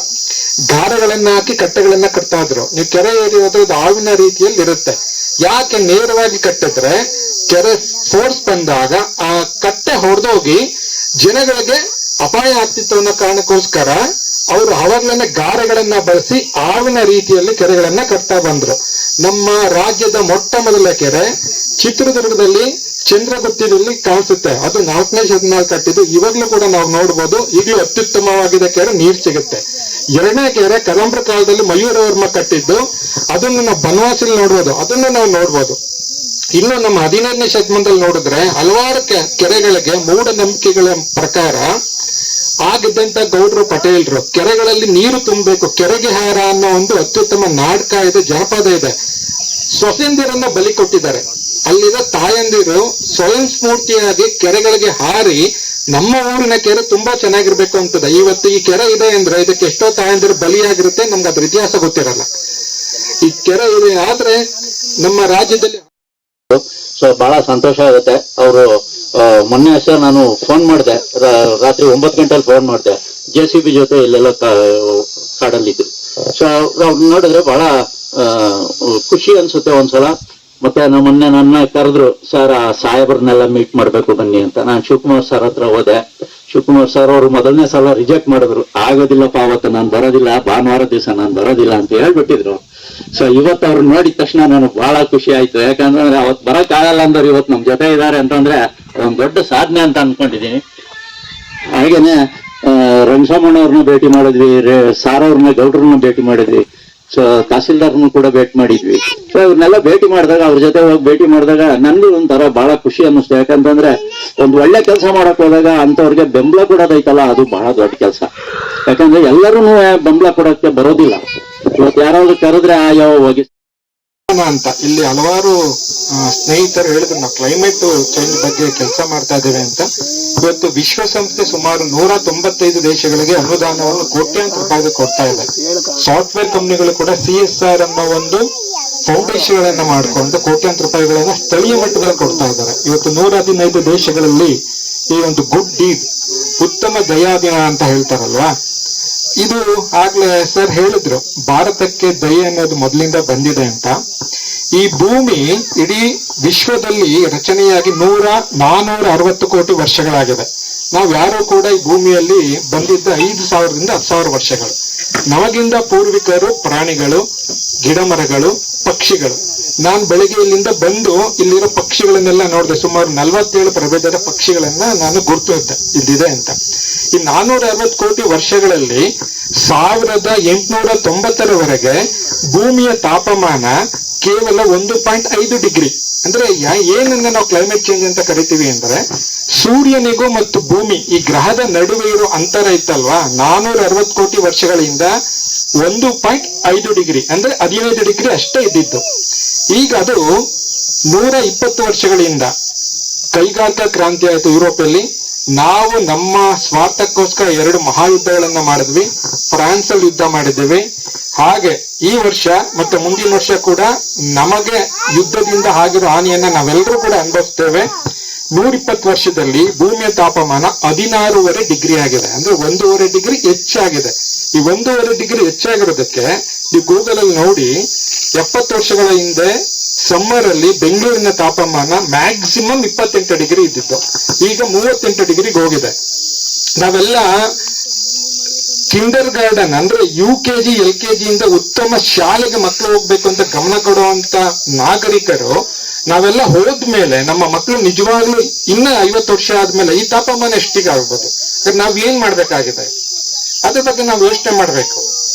ಗಾರಗಳನ್ನ ಹಾಕಿ ಕಟ್ಟೆಗಳನ್ನ ಕಟ್ತಾ ಇದ್ರು. ನೀವು ಕೆರೆ ಏರಿಯೋದು ಇದು ಹಾವಿನ ರೀತಿಯಲ್ಲಿ ಇರುತ್ತೆ. ಯಾಕೆ ನೇರವಾಗಿ ಕಟ್ಟಿದ್ರೆ ಕೆರೆ ಫೋರ್ಸ್ ಬಂದಾಗ ಆ ಕಟ್ಟೆ ಹೊಡೆದೋಗಿ ಜನಗಳಿಗೆ ಅಪಾಯ ಆಗ್ತಿತ್ತು ಅನ್ನೋ ಕಾರಣಕ್ಕೋಸ್ಕರ ಅವರು ಅವಾಗ್ಲೇನೆ ಗಾರೆಗಳನ್ನ ಬಳಸಿ ಹಾವಿನ ರೀತಿಯಲ್ಲಿ ಕೆರೆಗಳನ್ನ ಕಟ್ತಾ ಬಂದ್ರು. ನಮ್ಮ ರಾಜ್ಯದ ಮೊಟ್ಟ ಮೊದಲ ಕೆರೆ ಚಿತ್ರದುರ್ಗದಲ್ಲಿ ಚಂದ್ರಗುತ್ತಿನಲ್ಲಿ ಕಾಣಿಸುತ್ತೆ. ಅದು 4ನೇ ಶತಮಾನ ಕಟ್ಟಿದ್ದು. ಇವಾಗ್ಲೂ ಕೂಡ ನಾವು ನೋಡ್ಬೋದು. ಈಗಲೂ ಅತ್ಯುತ್ತಮವಾಗಿದೆ ಕೆರೆ, ನೀರ್ ಸಿಗುತ್ತೆ. 2ನೇ ಕೆರೆ ಕಲಂಬ್ರ ಕಾಲದಲ್ಲಿ ಮಯೂರವರ್ಮ ಕಟ್ಟಿದ್ದು. ಅದನ್ನು ನಾವು ಬನವಾಸಿಲಿ ನೋಡ್ಬೋದು, ಅದನ್ನು ನಾವು ನೋಡ್ಬೋದು. ಇನ್ನು ನಮ್ಮ 15ನೇ ಶತಮಾನದಲ್ಲಿ ನೋಡಿದ್ರೆ ಹಲವಾರು ಕೆರೆಗಳಿಗೆ ಮೂಢನಂಬಿಕೆಗಳ ಪ್ರಕಾರ ಆಗಿದ್ದಂತ ಗೌಡ್ರು ಪಟೇಲ್ರು ಕೆರೆಗಳಲ್ಲಿ ನೀರು ತುಂಬಬೇಕು, ಕೆರೆಗೆ ಹಾರ ಅನ್ನೋ ಒಂದು ಅತ್ಯುತ್ತಮ ನಾಟಕ ಇದೆ, ಜನಪದ ಇದೆ. ಸೊಸೆಂದಿರನ್ನ ಬಲಿ ಕೊಟ್ಟಿದ್ದಾರೆ. ಅಲ್ಲಿರೋ ತಾಯಂದಿರು ಸ್ವಯಂ ಸ್ಫೂರ್ತಿಯಾಗಿ ಕೆರೆಗಳಿಗೆ ಹಾರಿ ನಮ್ಮ ಊರಿನ ಕೆರೆ ತುಂಬಾ ಚೆನ್ನಾಗಿರ್ಬೇಕು ಅಂತದ. ಇವತ್ತು ಈ ಕೆರೆ ಇದೆ ಅಂದ್ರೆ ಇದಕ್ಕೆ ಎಷ್ಟೋ ತಾಯಂದಿರು ಬಲಿಯಾಗಿರುತ್ತೆ, ನಮ್ಗೆ ಅದ್ರ ಇತಿಹಾಸ ಗೊತ್ತಿರಲ್ಲ. ಈ ಕೆರೆ ಇದೆ ಆದ್ರೆ ನಮ್ಮ ರಾಜ್ಯದಲ್ಲಿ ಸೊ ಬಹಳ ಸಂತೋಷ ಆಗುತ್ತೆ. ಅವರು ಮೊನ್ನೆ ಸರ್ ನಾನು ಫೋನ್ ಮಾಡಿದೆ, ರಾತ್ರಿ 9 ಗಂಟೆಲಿ ಫೋನ್ ಮಾಡಿದೆ. JCB ಜೊತೆ ಇಲ್ಲೆಲ್ಲ ಕಾಡಲ್ಲಿದ್ರು. ಸೊ ಅವ್ರು ನೋಡಿದ್ರೆ ಬಹಳ ಖುಷಿ ಅನ್ಸುತ್ತೆ ಒಂದ್ಸಲ. ಮತ್ತೆ ಮೊನ್ನೆ ನನ್ನ ಕರೆದ್ರು, ಸರ್ ಆ ಸಾಹೇಬ್ರನ್ನೆಲ್ಲ ಮೀಟ್ ಮಾಡ್ಬೇಕು ಬನ್ನಿ ಅಂತ. ನಾನು ಶಿವಕುಮಾರ್ ಸರ್ ಹತ್ರ ಹೋದೆ. ಶಿವಕುಮಾರ್ ಸರ್ ಅವರು ಮೊದಲನೇ ಸಲ ರಿಜೆಕ್ಟ್ ಮಾಡಿದ್ರು. ಆಗೋದಿಲ್ಲಪ್ಪ, ಅವತ್ತು ನಾನು ಬರೋದಿಲ್ಲ, ಭಾನುವಾರ ದಿವಸ ನಾನು ಬರೋದಿಲ್ಲ ಅಂತ ಹೇಳ್ಬಿಟ್ಟಿದ್ರು. ಸೊ ಇವತ್ತು ಅವ್ರು ನೋಡಿದ ತಕ್ಷಣ ನನಗೆ ಬಹಳ ಖುಷಿ ಆಯ್ತು. ಯಾಕಂದ್ರೆ ಅವತ್ತು ಬರಕ್ ಆಗಲ್ಲ ಅಂದ್ರೆ ಇವತ್ತು ನಮ್ ಜೊತೆ ಇದ್ದಾರೆ ಅಂತಂದ್ರೆ ಒಂದು ದೊಡ್ಡ ಸಾಧನೆ ಅಂತ ಅನ್ಕೊಂಡಿದೀನಿ. ಹಾಗೇನೆ ರಂಗಸಮ್ಮಣ್ಣವ್ರನ್ನ ಭೇಟಿ ಮಾಡಿದ್ವಿ, ಸಾರ್ ಅವ್ರನ್ನ ಗೌಡ್ರನ್ನ ಭೇಟಿ ಮಾಡಿದ್ವಿ, ಸೊ ತಹಸೀಲ್ದಾರ್ನು ಕೂಡ ಭೇಟಿ ಮಾಡಿದ್ವಿ. ಸೊ ಇವ್ರನ್ನೆಲ್ಲ ಭೇಟಿ ಮಾಡಿದಾಗ, ಅವ್ರ ಜೊತೆ ಹೋಗಿ ಭೇಟಿ ಮಾಡಿದಾಗ ನನ್ಗೂ ಒಂಥರ ಬಹಳ ಖುಷಿ ಅನ್ನಿಸ್ತು. ಯಾಕಂತಂದ್ರೆ ಒಂದು ಒಳ್ಳೆ ಕೆಲಸ ಮಾಡಕ್ ಹೋದಾಗ ಅಂತವ್ರಿಗೆ ಬೆಂಬಲ ಕೊಡೋದೈತಲ್ಲ, ಅದು ಬಹಳ ದೊಡ್ಡ ಕೆಲಸ. ಯಾಕಂದ್ರೆ ಎಲ್ಲರೂ ಬೆಂಬಲ ಕೊಡಕ್ಕೆ ಬರೋದಿಲ್ಲ. ಇವತ್ತು ಯಾರಾದ್ರೂ ಕರೆದ್ರೆ ಯಾವ ಹೋಗಿ ಅಂತ ಇಲ್ಲಿ ಹಲವಾರು ಸ್ನೇಹಿತರು ಹೇಳಿದ್ರು, ನಾವು ಕ್ಲೈಮೇಟ್ ಚೇಂಜ್ ಬಗ್ಗೆ ಕೆಲಸ ಮಾಡ್ತಾ ಇದ್ದೇವೆ ಅಂತ. ಇವತ್ತು ವಿಶ್ವಸಂಸ್ಥೆ ಸುಮಾರು 195 ದೇಶಗಳಿಗೆ ಅನುದಾನವನ್ನು ಕೋಟ್ಯಾಂತರ ರೂಪಾಯಿ ಕೊಡ್ತಾ ಇದೆ. ಸಾಫ್ಟ್ವೇರ್ ಕಂಪನಿಗಳು ಕೂಡ CSR ಅನ್ನೋ ಒಂದು ಫೌಂಡೇಶನ್ ಗಳನ್ನ ಮಾಡಿಕೊಂಡು ಕೋಟ್ಯಾಂತರ ರೂಪಾಯಿಗಳನ್ನ ಸ್ಥಳೀಯ ಮಟ್ಟದಲ್ಲಿ ಕೊಡ್ತಾ ಇದ್ದಾರೆ. ಇವತ್ತು 115 ದೇಶಗಳಲ್ಲಿ ಈ ಒಂದು ಗುಡ್ ಡೀಡ್, ಉತ್ತಮ ದಯಾದಿನ ಅಂತ ಹೇಳ್ತಾರಲ್ವಾ, ಇದು ಆಗ್ಲೇ ಸರ್ ಹೇಳಿದ್ರು, ಭಾರತಕ್ಕೆ ದಯೆ ಅನ್ನೋದು ಮೊದಲಿಂದ ಬಂದಿದೆ ಅಂತ. ಈ ಭೂಮಿ ಇಡೀ ವಿಶ್ವದಲ್ಲಿ ರಚನೆಯಾಗಿ 460 ಕೋಟಿ ವರ್ಷಗಳಾಗಿದೆ. ನಾವ್ ಯಾರು ಕೂಡ ಈ ಭೂಮಿಯಲ್ಲಿ ಬಂದಿದ್ದ 5,000ರಿಂದ 10,000 ವರ್ಷಗಳು. ನಮಗಿಂದ ಪೂರ್ವಿಕರು ಪ್ರಾಣಿಗಳು, ಗಿಡ ಮರಗಳು, ಪಕ್ಷಿಗಳು. ನಾನ್ ಬೆಳಗ್ಗೆ ಇಲ್ಲಿಂದ ಬಂದು ಇಲ್ಲಿರೋ ಪಕ್ಷಿಗಳನ್ನೆಲ್ಲ ನೋಡಿದೆ. ಸುಮಾರು 47 ಪ್ರಭೇದದ ಪಕ್ಷಿಗಳನ್ನ ನಾನು ಗುರುತಿದ್ದೆ ಇಲ್ಲಿದೆ ಅಂತ. ಈ 460 ಕೋಟಿ ವರ್ಷಗಳಲ್ಲಿ 1890ರವರೆಗೆ ಭೂಮಿಯ ತಾಪಮಾನ ಕೇವಲ 1.5 ಡಿಗ್ರಿ. ಅಂದ್ರೆ ಏನನ್ನ ನಾವು ಕ್ಲೈಮೇಟ್ ಚೇಂಜ್ ಅಂತ ಕರಿತೀವಿ ಅಂದ್ರೆ, ಸೂರ್ಯನಿಗೂ ಮತ್ತು ಭೂಮಿ ಈ ಗ್ರಹದ ನಡುವೆ ಇರೋ ಅಂತರ ಇತ್ತಲ್ವಾ, 460 ಕೋಟಿ ವರ್ಷಗಳಿಂದ 1.5 ಡಿಗ್ರಿ ಅಂದ್ರೆ 15 ಡಿಗ್ರಿ ಅಷ್ಟೇ ಇದ್ದಿದ್ದು. ಈಗ ಅದು 120 ವರ್ಷಗಳಿಂದ ಕೈಗಾರಿಕಾ ಕ್ರಾಂತಿ ಆಯ್ತು ಯುರೋಪಲ್ಲಿ. ನಾವು ನಮ್ಮ ಸ್ವಾರ್ಥಕ್ಕೋಸ್ಕರ 2 ಮಹಾಯುದ್ಧಗಳನ್ನ ಮಾಡಿದ್ವಿ, ಫ್ರಾನ್ಸ್ ಅಲ್ಲಿ ಯುದ್ಧ ಮಾಡಿದ್ದೀವಿ. ಹಾಗೆ ಈ ವರ್ಷ ಮತ್ತೆ ಮುಂದಿನ ವರ್ಷ ಕೂಡ ನಮಗೆ ಯುದ್ಧದಿಂದ ಆಗಿರೋ ಹಾನಿಯನ್ನ ನಾವೆಲ್ಲರೂ ಕೂಡ ಅನುಭವಿಸ್ತೇವೆ. 120 ವರ್ಷದಲ್ಲಿ ಭೂಮಿಯ ತಾಪಮಾನ 16.5 ಡಿಗ್ರಿ ಆಗಿದೆ. ಅಂದ್ರೆ 1.5 ಡಿಗ್ರಿ ಹೆಚ್ಚಾಗಿದೆ. ಈ 1.5 ಡಿಗ್ರಿ ಹೆಚ್ಚಾಗಿರೋದಕ್ಕೆ ನೀವು ಗೂಗಲ್ ಅಲ್ಲಿ ನೋಡಿ, 70 ವರ್ಷಗಳ ಹಿಂದೆ ಸಮ್ಮರ್ ಅಲ್ಲಿ ಬೆಂಗಳೂರಿನ ತಾಪಮಾನ ಮ್ಯಾಕ್ಸಿಮಮ್ 28 ಡಿಗ್ರಿ ಇದ್ದಿತ್ತು, ಈಗ 38 ಡಿಗ್ರಿಗೆ ಹೋಗಿದೆ. ನಾವೆಲ್ಲ ಕಿಂಡರ್ ಗಾರ್ಡನ್ ಅಂದ್ರೆ UKG LKG ಇಂದ ಉತ್ತಮ ಶಾಲೆಗೆ ಮಕ್ಕಳು ಹೋಗ್ಬೇಕು ಅಂತ ಗಮನ ಕೊಡುವಂತ ನಾಗರಿಕರು ನಾವೆಲ್ಲ ಹೋದ್ಮೇಲೆ ನಮ್ಮ ಮಕ್ಕಳು ನಿಜವಾಗ್ಲೂ ಇನ್ನ 50 ವರ್ಷ ಆದ್ಮೇಲೆ ಈ ತಾಪಮಾನ ಎಷ್ಟಿಗೆ ಆಗ್ಬೋದು? ನಾವ್ ಏನ್ ಮಾಡ್ಬೇಕಾಗಿದೆ ಅದ್ರ ಬಗ್ಗೆ ನಾವು ಯೋಚನೆ ಮಾಡ್ಬೇಕು.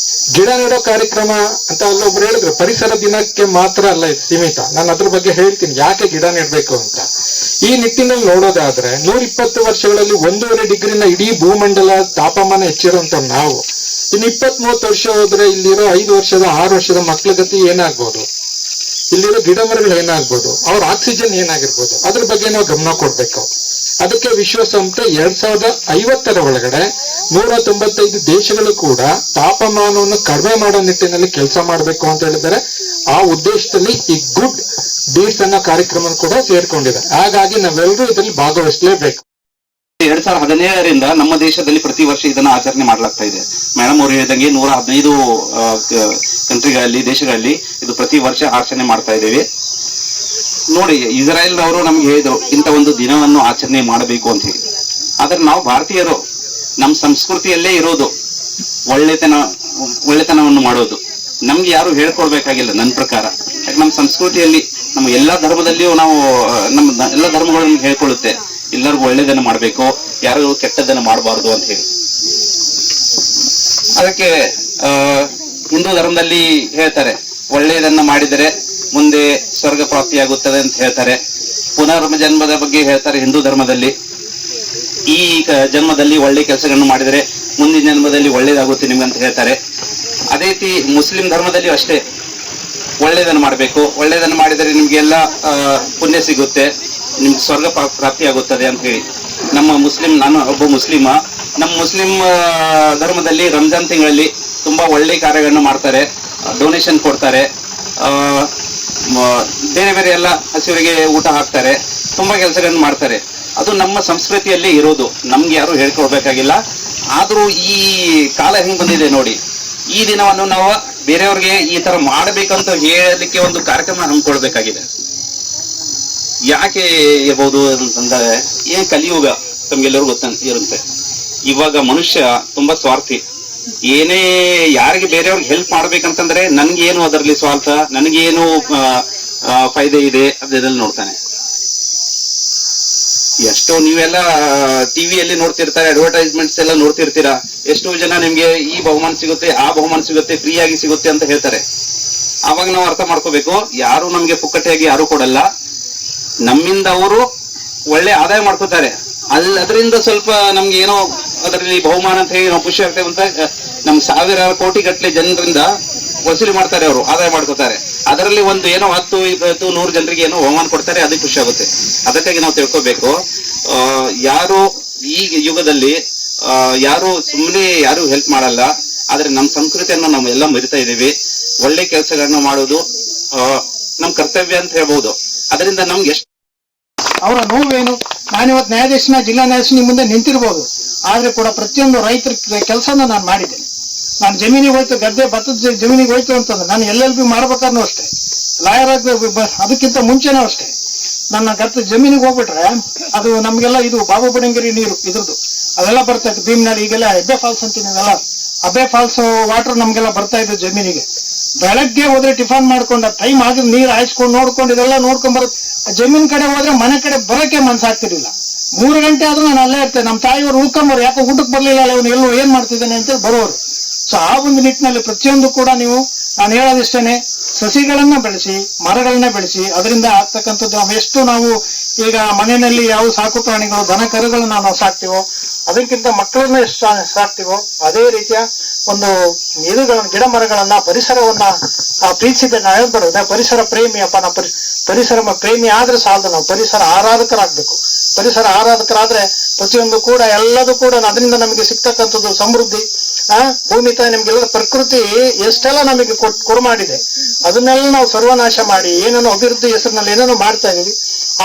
ಗಿಡ ನೆಡೋ ಕಾರ್ಯಕ್ರಮ ಅಂತ ಅಲ್ಲೊಬ್ರು ಹೇಳಿದ್ರು, ಪರಿಸರ ದಿನಕ್ಕೆ ಮಾತ್ರ ಅಲ್ಲ ಇದು ಸೀಮಿತ. ನಾನು ಅದ್ರ ಬಗ್ಗೆ ಹೇಳ್ತೀನಿ ಯಾಕೆ ಗಿಡ ನೆಡ್ಬೇಕು ಅಂತ. ಈ ನಿಟ್ಟಿನಲ್ಲಿ ನೋಡೋದಾದ್ರೆ 120 ವರ್ಷಗಳಲ್ಲಿ 1.5 ಡಿಗ್ರಿನ ಇಡೀ ಭೂಮಂಡಲ ತಾಪಮಾನ ಹೆಚ್ಚಿರುವಂತ ನಾವು ಇನ್ನು 20-30 ವರ್ಷ ಹೋದ್ರೆ ಇಲ್ಲಿರೋ 5 ವರ್ಷದ 6 ವರ್ಷದ ಮಕ್ಕಳ ಗತಿ ಏನಾಗ್ಬೋದು, ಇಲ್ಲಿರೋ ಗಿಡ ಮರಗಳು ಏನಾಗ್ಬೋದು, ಅವ್ರ ಆಕ್ಸಿಜನ್ ಏನಾಗಿರ್ಬೋದು, ಅದ್ರ ಬಗ್ಗೆ ನಾವು ಗಮನ ಕೊಡ್ಬೇಕು. ಅದಕ್ಕೆ ವಿಶ್ವಸಂಸ್ಥೆ 2050ರ ಒಳಗಡೆ 195 ದೇಶಗಳು ಕೂಡ ತಾಪಮಾನವನ್ನು ಕಡಿಮೆ ಮಾಡೋ ನಿಟ್ಟಿನಲ್ಲಿ ಕೆಲಸ ಮಾಡಬೇಕು ಅಂತ ಹೇಳಿದ್ದಾರೆ. ಆ ಉದ್ದೇಶದಲ್ಲಿ ಈ ಗುಡ್ ಡೀಡ್ಸ್ ಅನ್ನೋ ಕಾರ್ಯಕ್ರಮ ಕೂಡ ಸೇರ್ಕೊಂಡಿದೆ. ಹಾಗಾಗಿ ನಾವೆಲ್ಲರೂ ಇದರಲ್ಲಿ ಭಾಗವಹಿಸಲೇಬೇಕು. 2017ರಿಂದ ನಮ್ಮ ದೇಶದಲ್ಲಿ ಪ್ರತಿ ವರ್ಷ ಇದನ್ನ ಆಚರಣೆ ಮಾಡಲಾಗ್ತಾ ಇದೆ. ಮೇಡಮ್ ಅವರು ಹೇಳಿದಂಗೆ 115 ಕಂಟ್ರಿಗಳಲ್ಲಿ, ದೇಶಗಳಲ್ಲಿ ಇದು ಪ್ರತಿ ವರ್ಷ ಆಚರಣೆ ಮಾಡ್ತಾ ಇದ್ದೇವೆ. ನೋಡಿ, ಇಸ್ರಾಯೇಲ್ ಅವರು ನಮ್ಗೆ ಹೇಳಿದ್ರು ಇಂಥ ಒಂದು ದಿನವನ್ನು ಆಚರಣೆ ಮಾಡಬೇಕು ಅಂತ ಹೇಳಿ. ಆದ್ರೆ ನಾವು ಭಾರತೀಯರು ನಮ್ಮ ಸಂಸ್ಕೃತಿಯಲ್ಲೇ ಇರೋದು ಒಳ್ಳೆತನವನ್ನು ಮಾಡೋದು. ನಮ್ಗೆ ಯಾರು ಹೇಳ್ಕೊಡ್ಬೇಕಾಗಿಲ್ಲ ನನ್ನ ಪ್ರಕಾರ. ಯಾಕೆ ನಮ್ಮ ಸಂಸ್ಕೃತಿಯಲ್ಲಿ, ನಮ್ಮ ಎಲ್ಲಾ ಧರ್ಮದಲ್ಲಿಯೂ ನಾವು ನಮ್ಮ ಎಲ್ಲ ಧರ್ಮಗಳು ನಮ್ಗೆ ಹೇಳ್ಕೊಳ್ಳುತ್ತೆ ಎಲ್ಲರಿಗೂ ಒಳ್ಳೇದನ್ನ ಮಾಡ್ಬೇಕು, ಯಾರು ಕೆಟ್ಟದನ್ನ ಮಾಡಬಾರ್ದು ಅಂತ ಹೇಳಿ. ಅದಕ್ಕೆ ಹಿಂದೂ ಧರ್ಮದಲ್ಲಿ ಹೇಳ್ತಾರೆ ಒಳ್ಳೆಯದನ್ನ ಮಾಡಿದರೆ ಮುಂದೆ ಸ್ವರ್ಗ ಪ್ರಾಪ್ತಿಯಾಗುತ್ತದೆ ಅಂತ ಹೇಳ್ತಾರೆ. ಪುನರ್ಜನ್ಮದ ಬಗ್ಗೆ ಹೇಳ್ತಾರೆ ಹಿಂದೂ ಧರ್ಮದಲ್ಲಿ. ಈ ಜನ್ಮದಲ್ಲಿ ಒಳ್ಳೆ ಕೆಲಸಗಳನ್ನು ಮಾಡಿದರೆ ಮುಂದಿನ ಜನ್ಮದಲ್ಲಿ ಒಳ್ಳೇದಾಗುತ್ತೆ ನಿಮ್ಗೆ ಅಂತ ಹೇಳ್ತಾರೆ. ಅದೇ ರೀತಿ ಮುಸ್ಲಿಂ ಧರ್ಮದಲ್ಲಿ ಅಷ್ಟೇ, ಒಳ್ಳೇದನ್ನು ಮಾಡಬೇಕು, ಒಳ್ಳೇದನ್ನು ಮಾಡಿದರೆ ನಿಮ್ಗೆಲ್ಲ ಪುಣ್ಯ ಸಿಗುತ್ತೆ, ನಿಮ್ಗೆ ಸ್ವರ್ಗ ಪ್ರಾಪ್ತಿ ಆಗುತ್ತದೆ ಅಂತ ಹೇಳಿ. ನಾನು ಒಬ್ಬ ಮುಸ್ಲಿಮ. ನಮ್ಮ ಮುಸ್ಲಿಂ ಧರ್ಮದಲ್ಲಿ ರಂಜಾನ್ ತಿಂಗಳಲ್ಲಿ ತುಂಬಾ ಒಳ್ಳೆ ಕಾರ್ಯಗಳನ್ನು ಮಾಡ್ತಾರೆ, ಡೊನೇಷನ್ ಕೊಡ್ತಾರೆ, ಬೇರೆ ಬೇರೆ ಎಲ್ಲ ಹಸಿವರಿಗೆ ಊಟ ಹಾಕ್ತಾರೆ, ತುಂಬಾ ಕೆಲಸಗಳನ್ನು ಮಾಡ್ತಾರೆ. ಅದು ನಮ್ಮ ಸಂಸ್ಕೃತಿಯಲ್ಲಿ ಇರೋದು, ನಮ್ಗೆ ಯಾರು ಹೇಳ್ಕೊಡ್ಬೇಕಾಗಿಲ್ಲ. ಆದ್ರೂ ಈ ಕಾಲ ಹೆಂಗ್ ಬಂದಿದೆ ನೋಡಿ, ಈ ದಿನವನ್ನು ನಾವು ಬೇರೆಯವ್ರಿಗೆ ಈ ತರ ಮಾಡ್ಬೇಕಂತ ಹೇಳಲಿಕ್ಕೆ ಒಂದು ಕಾರ್ಯಕ್ರಮ ಹಮ್ಮಿಕೊಳ್ಬೇಕಾಗಿದೆ. ಯಾಕೆ ಇರ್ಬೋದು ಅಂತಂದ್ರೆ, ಕಲಿಯುಗ ತಮ್ಗೆಲ್ಲರಿಗೂ ಇರುತ್ತೆ. ಇವಾಗ ಮನುಷ್ಯ ತುಂಬಾ ಸ್ವಾರ್ಥಿ. ಯಾರಿಗೆ ಬೇರೆಯವ್ರಿಗೆ ಹೆಲ್ಪ್ ಮಾಡ್ಬೇಕಂತಂದ್ರೆ ನನ್ಗೇನು ಅದರಲ್ಲಿ ಸ್ವಾರ್ಥ, ನನಗೇನು ಫಾಯ್ದೆ ಇದೆ ಅದೆಲ್ಲ ನೋಡ್ತಾನೆ. ಎಷ್ಟೋ ನೀವೆಲ್ಲ ಟಿವಿಯಲ್ಲಿ ನೋಡ್ತಿರ್ತಾರೆ, ಅಡ್ವರ್ಟೈಸ್ಮೆಂಟ್ಸ್ ಎಲ್ಲ ನೋಡ್ತಿರ್ತೀರಾ. ಎಷ್ಟೋ ಜನ ನಿಮ್ಗೆ ಈ ಬಹುಮಾನ ಸಿಗುತ್ತೆ, ಆ ಬಹುಮಾನ ಸಿಗುತ್ತೆ, ಫ್ರೀ ಆಗಿ ಸಿಗುತ್ತೆ ಅಂತ ಹೇಳ್ತಾರೆ. ಅವಾಗ ನಾವು ಅರ್ಥ ಮಾಡ್ಕೋಬೇಕು, ಯಾರು ನಮ್ಗೆ ಪುಕ್ಕಟೆಯಾಗಿ ಯಾರು ಕೊಡಲ್ಲ. ನಮ್ಮಿಂದ ಅವರು ಒಳ್ಳೆ ಆದಾಯ ಮಾಡ್ಕೋತಾರೆ. ಅದರಿಂದ ಸ್ವಲ್ಪ ನಮ್ಗೆ ಏನೋ ಅದರಲ್ಲಿ ಬಹುಮಾನ ಅಂತ ಹೇಳಿ ನಾವು ಖುಷಿ ಆಗ್ತೇವೆ ಅಂತ ನಮ್ ಸಾವಿರಾರು ಕೋಟಿ ಗಟ್ಟಲೆ ಜನರಿಂದ ವಸೂಲಿ ಮಾಡ್ತಾರೆ, ಅವರು ಆದಾಯ ಮಾಡ್ಕೋತಾರೆ. ಅದರಲ್ಲಿ ಒಂದು ಏನೋ 10, 20, 100 ಜನರಿಗೆ ಏನೋ ಬಹುಮಾನ ಕೊಡ್ತಾರೆ, ಅದಕ್ಕೆ ಖುಷಿ ಆಗುತ್ತೆ. ಅದಕ್ಕಾಗಿ ನಾವು ತಿಳ್ಕೊಬೇಕು, ಯಾರು ಈ ಯುಗದಲ್ಲಿ ಯಾರು ಸುಮ್ಮನೆ ಯಾರು ಹೆಲ್ಪ್ ಮಾಡಲ್ಲ. ಆದ್ರೆ ನಮ್ಮ ಸಂಸ್ಕೃತಿಯನ್ನು ನಾವು ಎಲ್ಲ ಮರಿತಾ ಇದ್ದೀವಿ. ಒಳ್ಳೆ ಕೆಲಸಗಳನ್ನ ಮಾಡೋದು ನಮ್ ಕರ್ತವ್ಯ ಅಂತ ಹೇಳ್ಬಹುದು. ಅದರಿಂದ ನಮ್ಗೆ ಎಷ್ಟು ಅವರ ನೋವೇನು, ನಾನಿವತ್ತು ನ್ಯಾಯಾಧೀಶನ, ಜಿಲ್ಲಾ ನ್ಯಾಯಾಧೀಶನ ಮುಂದೆ ನಿಂತಿರ್ಬೋದು, ಆದ್ರೆ ಕೂಡ ಪ್ರತಿಯೊಂದು ರೈತರ ಕೆಲಸನ ನಾನು ಮಾಡಿದ್ದೇನೆ. ನಾನು ಜಮೀನಿಗೆ ಹೋಯ್ತು, ಗದ್ದೆ ಭತ್ತದ ಜಮೀನಿಗೆ ಹೋಯ್ತು ಅಂತಂದ್ರೆ ನಾನು LLB ಮಾಡ್ಬೇಕಾದ್ರೂ ಅಷ್ಟೇ, ಲಾಯರ್ ಅದಕ್ಕಿಂತ ಮುಂಚೆನೂ ಅಷ್ಟೇ. ನನ್ನ ಗದ್ದೆ ಜಮೀನಿಗೆ ಹೋಗ್ಬಿಟ್ರೆ ಅದು ನಮ್ಗೆಲ್ಲ ಇದು ಬಾಬು ಬಡಂಗಿರಿ ನೀರು ಇದ್ರದ್ದು ಅದೆಲ್ಲ ಬರ್ತಾ ಇತ್ತು. ಭೀಮ್ನಾಡಿ ಈಗೆಲ್ಲ ಹೆಬ್ಬೆ ಫಾಲ್ಸ್ ಅಂತೀನಿ, ಅದೆಲ್ಲ ಅಬ್ಬೆ ಫಾಲ್ಸ್ ವಾಟರ್ ನಮ್ಗೆಲ್ಲ ಬರ್ತಾ ಇದ್ದು ಜಮೀನಿಗೆ. ಬೆಳಗ್ಗೆ ಹೋದ್ರೆ ಟಿಫನ್ ಮಾಡ್ಕೊಂಡು ಟೈಮ್ ಆಗಿದ್ ನೀರ್ ಹಾಯಿಸ್ಕೊಂಡು ನೋಡ್ಕೊಂಡು ಇದೆಲ್ಲ ನೋಡ್ಕೊಂಡ್ ಬರುತ್ತೆ. ಜಮೀನ್ ಕಡೆ ಹೋದ್ರೆ ಮನೆ ಕಡೆ ಬರೋಕೆ ಮನ್ಸಾಗ್ತಿರ್ಲಿಲ್ಲ. 3 ಗಂಟೆ ಆದ್ರೂ ನಾನು ಅಲ್ಲೇ ಇರ್ತೇನೆ. ನಮ್ಮ ತಾಯಿಯವರು ಉಳ್ಕೊಂಬರು, ಯಾಕೋ ಊಟಕ್ಕೆ ಬರ್ಲಿಲ್ಲ, ಅವನು ಎಲ್ಲೋ ಏನ್ ಮಾಡ್ತಿದ್ದಾನೆ ಅಂತೇಳಿ ಬರೋರು. ಸೊ ಆ ಒಂದು ನಿಟ್ಟಿನಲ್ಲಿ ಪ್ರತಿಯೊಂದು ಕೂಡ ನಾನು ಹೇಳೋದಿಷ್ಟೇನೆ, ಸಸಿಗಳನ್ನ ಬೆಳೆಸಿ, ಮರಗಳನ್ನ ಬೆಳೆಸಿ, ಅದರಿಂದ ಆಗ್ತಕ್ಕಂಥದ್ದು ಎಷ್ಟು ನಾವು ಈಗ ಮನೆಯಲ್ಲಿ ಯಾವ ಸಾಕು ಪ್ರಾಣಿಗಳು, ದನ ಕರುಗಳನ್ನ ನಾವು ಸಾಕ್ತಿವೋ, ಅದಕ್ಕಿಂತ ಮಕ್ಕಳನ್ನ ಎಷ್ಟು ಸಾಕ್ತಿವೋ, ಅದೇ ರೀತಿಯ ಒಂದು ಗಿಡ ಮರಗಳನ್ನ, ಪರಿಸರವನ್ನ ಪ್ರೀತಿಸಿದ ನಾವು ಹೇಳ್ಬಾರ್ದು ಪರಿಸರ ಪ್ರೇಮಿಯಪ್ಪ, ನಾವು ಪರಿಸರ ಪ್ರೇಮಿ ಆದ್ರೆ ಸಾಲದು, ನಾವು ಪರಿಸರ ಆರಾಧಕರಾಗ್ಬೇಕು. ಪರಿಸರ ಆರಾಧಕರಾದ್ರೆ ಪ್ರತಿಯೊಂದು ಕೂಡ ಎಲ್ಲದೂ ಕೂಡ ಅದರಿಂದ ನಮಗೆ ಸಿಗ್ತಕ್ಕಂಥದ್ದು ಸಮೃದ್ಧಿ. ಭೂಮಿ ತಾಯಿ ನಿಮ್ಗೆಲ್ಲ ಪ್ರಕೃತಿ ಎಷ್ಟೆಲ್ಲ ನಮಗೆ ಕೊಡು ಮಾಡಿದೆ, ಅದನ್ನೆಲ್ಲ ನಾವು ಸರ್ವನಾಶ ಮಾಡಿ ಏನೇನೋ ಅಭಿವೃದ್ಧಿ ಹೆಸರಿನಲ್ಲಿ ಏನೇನೋ ಮಾಡ್ತಾ ಇದೀವಿ.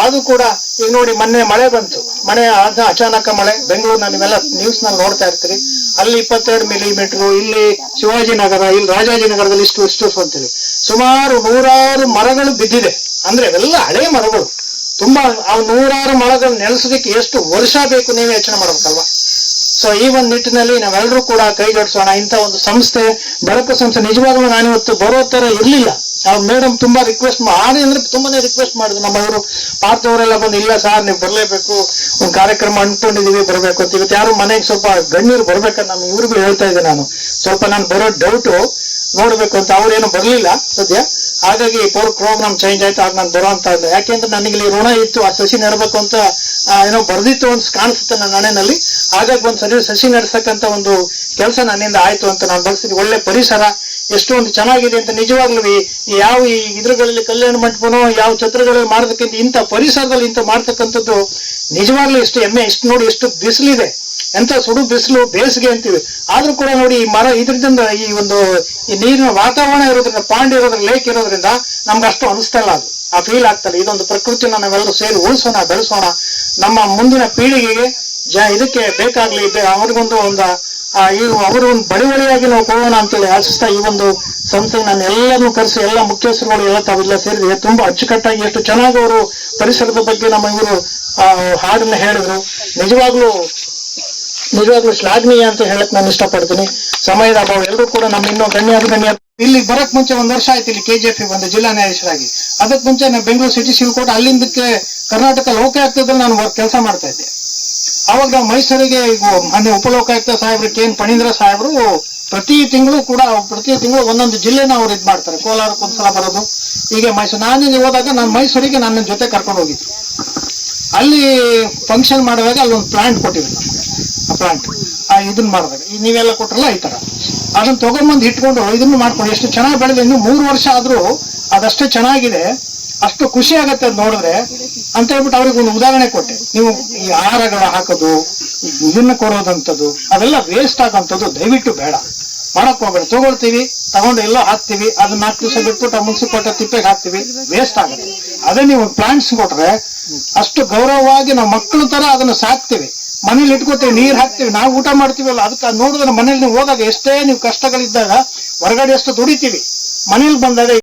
ಅದು ಕೂಡ ಈಗ ನೋಡಿ, ಮೊನ್ನೆ ಮಳೆ ಬಂತು, ಮಳೆ ಅಚಾನಕ ಮಳೆ, ಬೆಂಗಳೂರಿನ ನೀವೆಲ್ಲ ನ್ಯೂಸ್ ನಲ್ಲಿ ನೋಡ್ತಾ ಇರ್ತೀರಿ. ಅಲ್ಲಿ 22 ಮಿಲಿಮೀಟರ್, ಇಲ್ಲಿ ಶಿವಾಜಿನಗರ, ಇಲ್ಲಿ ರಾಜಾಜಿನಗರದಲ್ಲಿ ಇಷ್ಟು ಅಂತೇಳಿ ಸುಮಾರು 100 ಮರಗಳು ಬಿದ್ದಿದೆ. ಅಂದ್ರೆ ಅವೆಲ್ಲ ಹಳೆ ಮರಗಳು. ತುಂಬಾ ಆ 100 ಮರಗಳು ನೆಲೆಸೋದಕ್ಕೆ ಎಷ್ಟು ವರ್ಷ ಬೇಕು, ನೀವೇ ಯೋಚನೆ ಮಾಡ್ಬೇಕಲ್ವಾ. ಸೊ ಈ ಒಂದು ನಿಟ್ಟಿನಲ್ಲಿ ನಾವೆಲ್ಲರೂ ಕೂಡ ಕೈ ಜೋಡಿಸೋಣ. ಇಂಥ ಒಂದು ಸಂಸ್ಥೆ, ಬೆಳಕು ಸಂಸ್ಥೆ ನಿಜವಾಗ್ಲೂ ನಾನಿವತ್ತು ಬರೋ ತರ ಇರ್ಲಿಲ್ಲ. ಮೇಡಮ್ ತುಂಬಾ ರಿಕ್ವೆಸ್ಟ್ ಅಂದ್ರೆ ತುಂಬಾನೇ ರಿಕ್ವೆಸ್ಟ್ ಮಾಡಿದ್ರು. ನಮ್ಮವರು ಪಾರ್ಥವರೆಲ್ಲ ಬಂದು, ಇಲ್ಲ ಸಾರ್ ನೀವು ಬರ್ಲೇಬೇಕು, ಒಂದು ಕಾರ್ಯಕ್ರಮ ಅನ್ಕೊಂಡಿದೀವಿ ಬರ್ಬೇಕು ಅಂತ. ಇವತ್ತು ಯಾರು ಮನೆಗೆ ಸ್ವಲ್ಪ ಗಣ್ಯರು ಬರ್ಬೇಕಂತ ನಾನು ಇವ್ರಿಗೂ ಹೇಳ್ತಾ ಇದ್ದೆ. ನಾನು ಬರೋ ಡೌಟು ನೋಡ್ಬೇಕು ಅಂತ, ಅವ್ರೇನು ಬರ್ಲಿಲ್ಲ ಸದ್ಯ. ಹಾಗಾಗಿ ಪ್ರೋಗ್ರಾಮ್ ಚೇಂಜ್ ಆಯ್ತು, ಆಗ ನಾನು ಬರೋ ಅಂತ ಇದ್ದೆ. ಯಾಕೆಂದ್ರೆ ನನಗೆ ಇಲ್ಲಿ ಋಣ ಇತ್ತು, ಆ ಸಸಿ ನೆಡಬೇಕು ಅಂತ ಏನೋ ಬರ್ದಿತ್ತು ಅಂತ ಕಾಣಿಸುತ್ತೆ ನನ್ನ ಹಣೆನಲ್ಲಿ. ಹಾಗಾಗಿ ಒಂದು ಸಸಿ ನಡೆಸಕ್ಕಂತ ಒಂದು ಕೆಲಸ ನನ್ನಿಂದ ಆಯ್ತು ಅಂತ ನಾನು ಬಳಸ್ತೀನಿ. ಒಳ್ಳೆ ಪರಿಸರ ಎಷ್ಟೊಂದು ಚೆನ್ನಾಗಿದೆ ಅಂತ ನಿಜವಾಗ್ಲೂ ಯಾವ ಈ ಇದ್ರಗಳಲ್ಲಿ ಕಲ್ಯಾಣ ಮಂಟಪನೋ ಯಾವ ಛತ್ರಗಳಲ್ಲಿ ಮಾಡೋದಕ್ಕಿಂತ ಇಂಥ ಪರಿಸರದಲ್ಲಿ ಇಂಥ ಮಾಡ್ತಕ್ಕಂಥದ್ದು ನಿಜವಾಗ್ಲೂ ಎಷ್ಟು ಹೆಮ್ಮೆ. ಎಷ್ಟು ನೋಡಿ, ಎಷ್ಟು ಬಿಸಿಲಿದೆ, ಎಂತ ಸುಡು ಬಿಸಿಲು, ಬೇಸಿಗೆ ಅಂತೀವಿ. ಆದ್ರೂ ಕೂಡ ನೋಡಿ, ಈ ಮರ ಇದ್ರಿಂದ ಈ ಒಂದು ಈ ನೀರಿನ ವಾತಾವರಣ ಇರೋದ್ರಿಂದ, ಪಾಂಡ್ ಇರೋದ್ರಿಂದ, ಲೇಕ್ ಇರೋದ್ರಿಂದ ನಮ್ಗೆ ಅಷ್ಟು ಅನಿಸ್ತಾ ಇಲ್ಲ, ಅದು ಆ ಫೀಲ್ ಆಗ್ತಲ್ಲ. ಇದೊಂದು ಪ್ರಕೃತಿನ ನಾವೆಲ್ಲರೂ ಸೇರಿ ಉಳಿಸೋಣ, ಬೆಳೆಸೋಣ. ನಮ್ಮ ಮುಂದಿನ ಪೀಳಿಗೆಗೆ ಇದಕ್ಕೆ ಬೇಕಾಗ್ಲಿ ಅವ್ರಿಗೊಂದು ಈಗ ಅವರು ಒಂದು ಬಳಿವಳಿಯಾಗಿ ನಾವು ಕೊಡೋಣ ಅಂತೇಳಿ ಆಶಿಸ್ತಾ ಈ ಒಂದು ಸಂಸ್ಥೆಗೆ ನಾನು ಎಲ್ಲರನ್ನು ಕರೆಸಿ ಎಲ್ಲ ಮುಖ್ಯಸ್ಥರುಗಳು ಎಲ್ಲ ತಾವೆಲ್ಲ ಸೇರಿದೆ ತುಂಬಾ ಅಚ್ಚುಕಟ್ಟಾಗಿ ಎಷ್ಟು ಚೆನ್ನಾಗಿ ಅವರು ಪರಿಸರದ ಬಗ್ಗೆ ನಮ್ಮ ಇವರು ಹಾಡನ್ನ ಹೇಳಿದ್ರು. ನಿಜವಾಗ್ಲೂ ಶ್ಲಾಘನೀಯ ಅಂತ ಹೇಳಕ್ ನಾನು ಇಷ್ಟಪಡ್ತೀನಿ. ಸಮಯದ ಅಭಾವ, ಎಲ್ಲರೂ ಕೂಡ ನಮ್ಮ ಇನ್ನೂ ಗಣ್ಯ ಇಲ್ಲಿ ಬರಕ್ ಮುಂಚೆ 1 ವರ್ಷ ಆಯ್ತು ಇಲ್ಲಿ KGF ಒಂದು ಜಿಲ್ಲಾ ನ್ಯಾಯಾಧೀಶರಾಗಿ. ಅದಕ್ಕೆ ಮುಂಚೆ ನಾನು ಬೆಂಗಳೂರು ಸಿಟಿ ಸಿವಿಲ್ ಕೋರ್ಟ್ ಅಲ್ಲಿಂದಕ್ಕೆ ಕರ್ನಾಟಕ ಲೋಕಾಯುಕ್ತದಲ್ಲಿ ನಾನು ಕೆಲಸ ಮಾಡ್ತಾ ಇದ್ದೆ. ಅವಾಗ ನಾವು ಮೈಸೂರಿಗೆ ಮೊನ್ನೆ ಉಪಲೋಕಾಯುಕ್ತ ಸಾಹೇಬ್ರು KN ಫಣೀಂದ್ರ ಸಾಹೇಬ್ರು ಪ್ರತಿ ತಿಂಗಳು ಒಂದೊಂದು ಜಿಲ್ಲೆನ ಅವ್ರು ಇದ್ ಮಾಡ್ತಾರೆ. ಕೋಲಾರಕ್ಕೆ ಒಂದ್ಸಲ ಬರೋದು, ಹೀಗೆ ಮೈಸೂರು. ನಾನು ಹೋದಾಗ ನಾನು ಮೈಸೂರಿಗೆ ನನ್ನ ಜೊತೆ ಕರ್ಕೊಂಡು ಹೋಗಿದ್ದೆ. ಅಲ್ಲಿ ಫಂಕ್ಷನ್ ಮಾಡುವಾಗ ಅಲ್ಲಿ ಒಂದು ಪ್ಲಾಂಟ್ ಕೊಟ್ಟಿದ್ರು. ಆ ಪ್ಲಾಂಟ್ ಇದನ್ನ ಮಾಡಿದಾಗ ನೀವೆಲ್ಲ ಕೊಟ್ರಲ್ಲ ಈ ತರ ಅದನ್ನ ತಗೊಂಡ್ಬಂದು ಇಟ್ಕೊಂಡು ಇದನ್ನು ಮಾಡ್ಕೊಂಡು ಎಷ್ಟು ಚೆನ್ನಾಗಿ ಬೆಳೆದಿದೆ. ಇನ್ನು 3 ವರ್ಷ ಆದ್ರೂ ಅದಷ್ಟೇ ಚೆನ್ನಾಗಿದೆ, ಅಷ್ಟು ಖುಷಿ ಆಗತ್ತೆ ಅದ್ ನೋಡಿದ್ರೆ ಅಂತ ಹೇಳ್ಬಿಟ್ಟು ಅವ್ರಿಗೆ ಒಂದು ಉದಾಹರಣೆ ಕೊಟ್ಟೆ. ನೀವು ಈ ಆಹಾರಗಳ ಹಾಕೋದು, ಇದನ್ನ ಕೊಡೋದಂಥದ್ದು ಅದೆಲ್ಲ ವೇಸ್ಟ್ ಆಗಂಥದ್ದು ದಯವಿಟ್ಟು ಬೇಡ, ಮಾಡಕ್ ಹೋಗ್ಬೇಡ. ತಗೊಂಡು ಎಲ್ಲೋ ಹಾಕ್ತಿವಿ, ಅದನ್ನ 4 ದಿವಸ ಬಿಟ್ಬಿಟ್ಟು ಆ ಮುನ್ಸಿಪಾಲ್ಟಿ ತಿಪ್ಪೆಗೆ ಹಾಕ್ತಿವಿ, ವೇಸ್ಟ್ ಆಗುತ್ತೆ. ಅದೇ ನೀವು ಪ್ಲಾಂಟ್ಸ್ ಕೊಟ್ರೆ ಅಷ್ಟು ಗೌರವವಾಗಿ ನಾವು ಮಕ್ಕಳ ತರ ಅದನ್ನ ಸಾಕ್ತಿವಿ, ಮನೇಲಿ ಇಟ್ಕೋತೀವಿ, ನೀರ್ ಹಾಕ್ತಿವಿ, ನಾವು ಊಟ ಮಾಡ್ತೀವಲ್ಲ. ಅದಕ್ಕೆ ನೋಡಿದ್ರೆ ಮನೇಲಿ ನೀವು ಹೋದಾಗ ಎಷ್ಟೇ ನೀವು ಕಷ್ಟಗಳಿದ್ದಾಗ ಹೊರಗಡೆ ಎಷ್ಟು ದುಡಿತೀವಿ, ಮನೇಲಿ ಬಂದಾಗ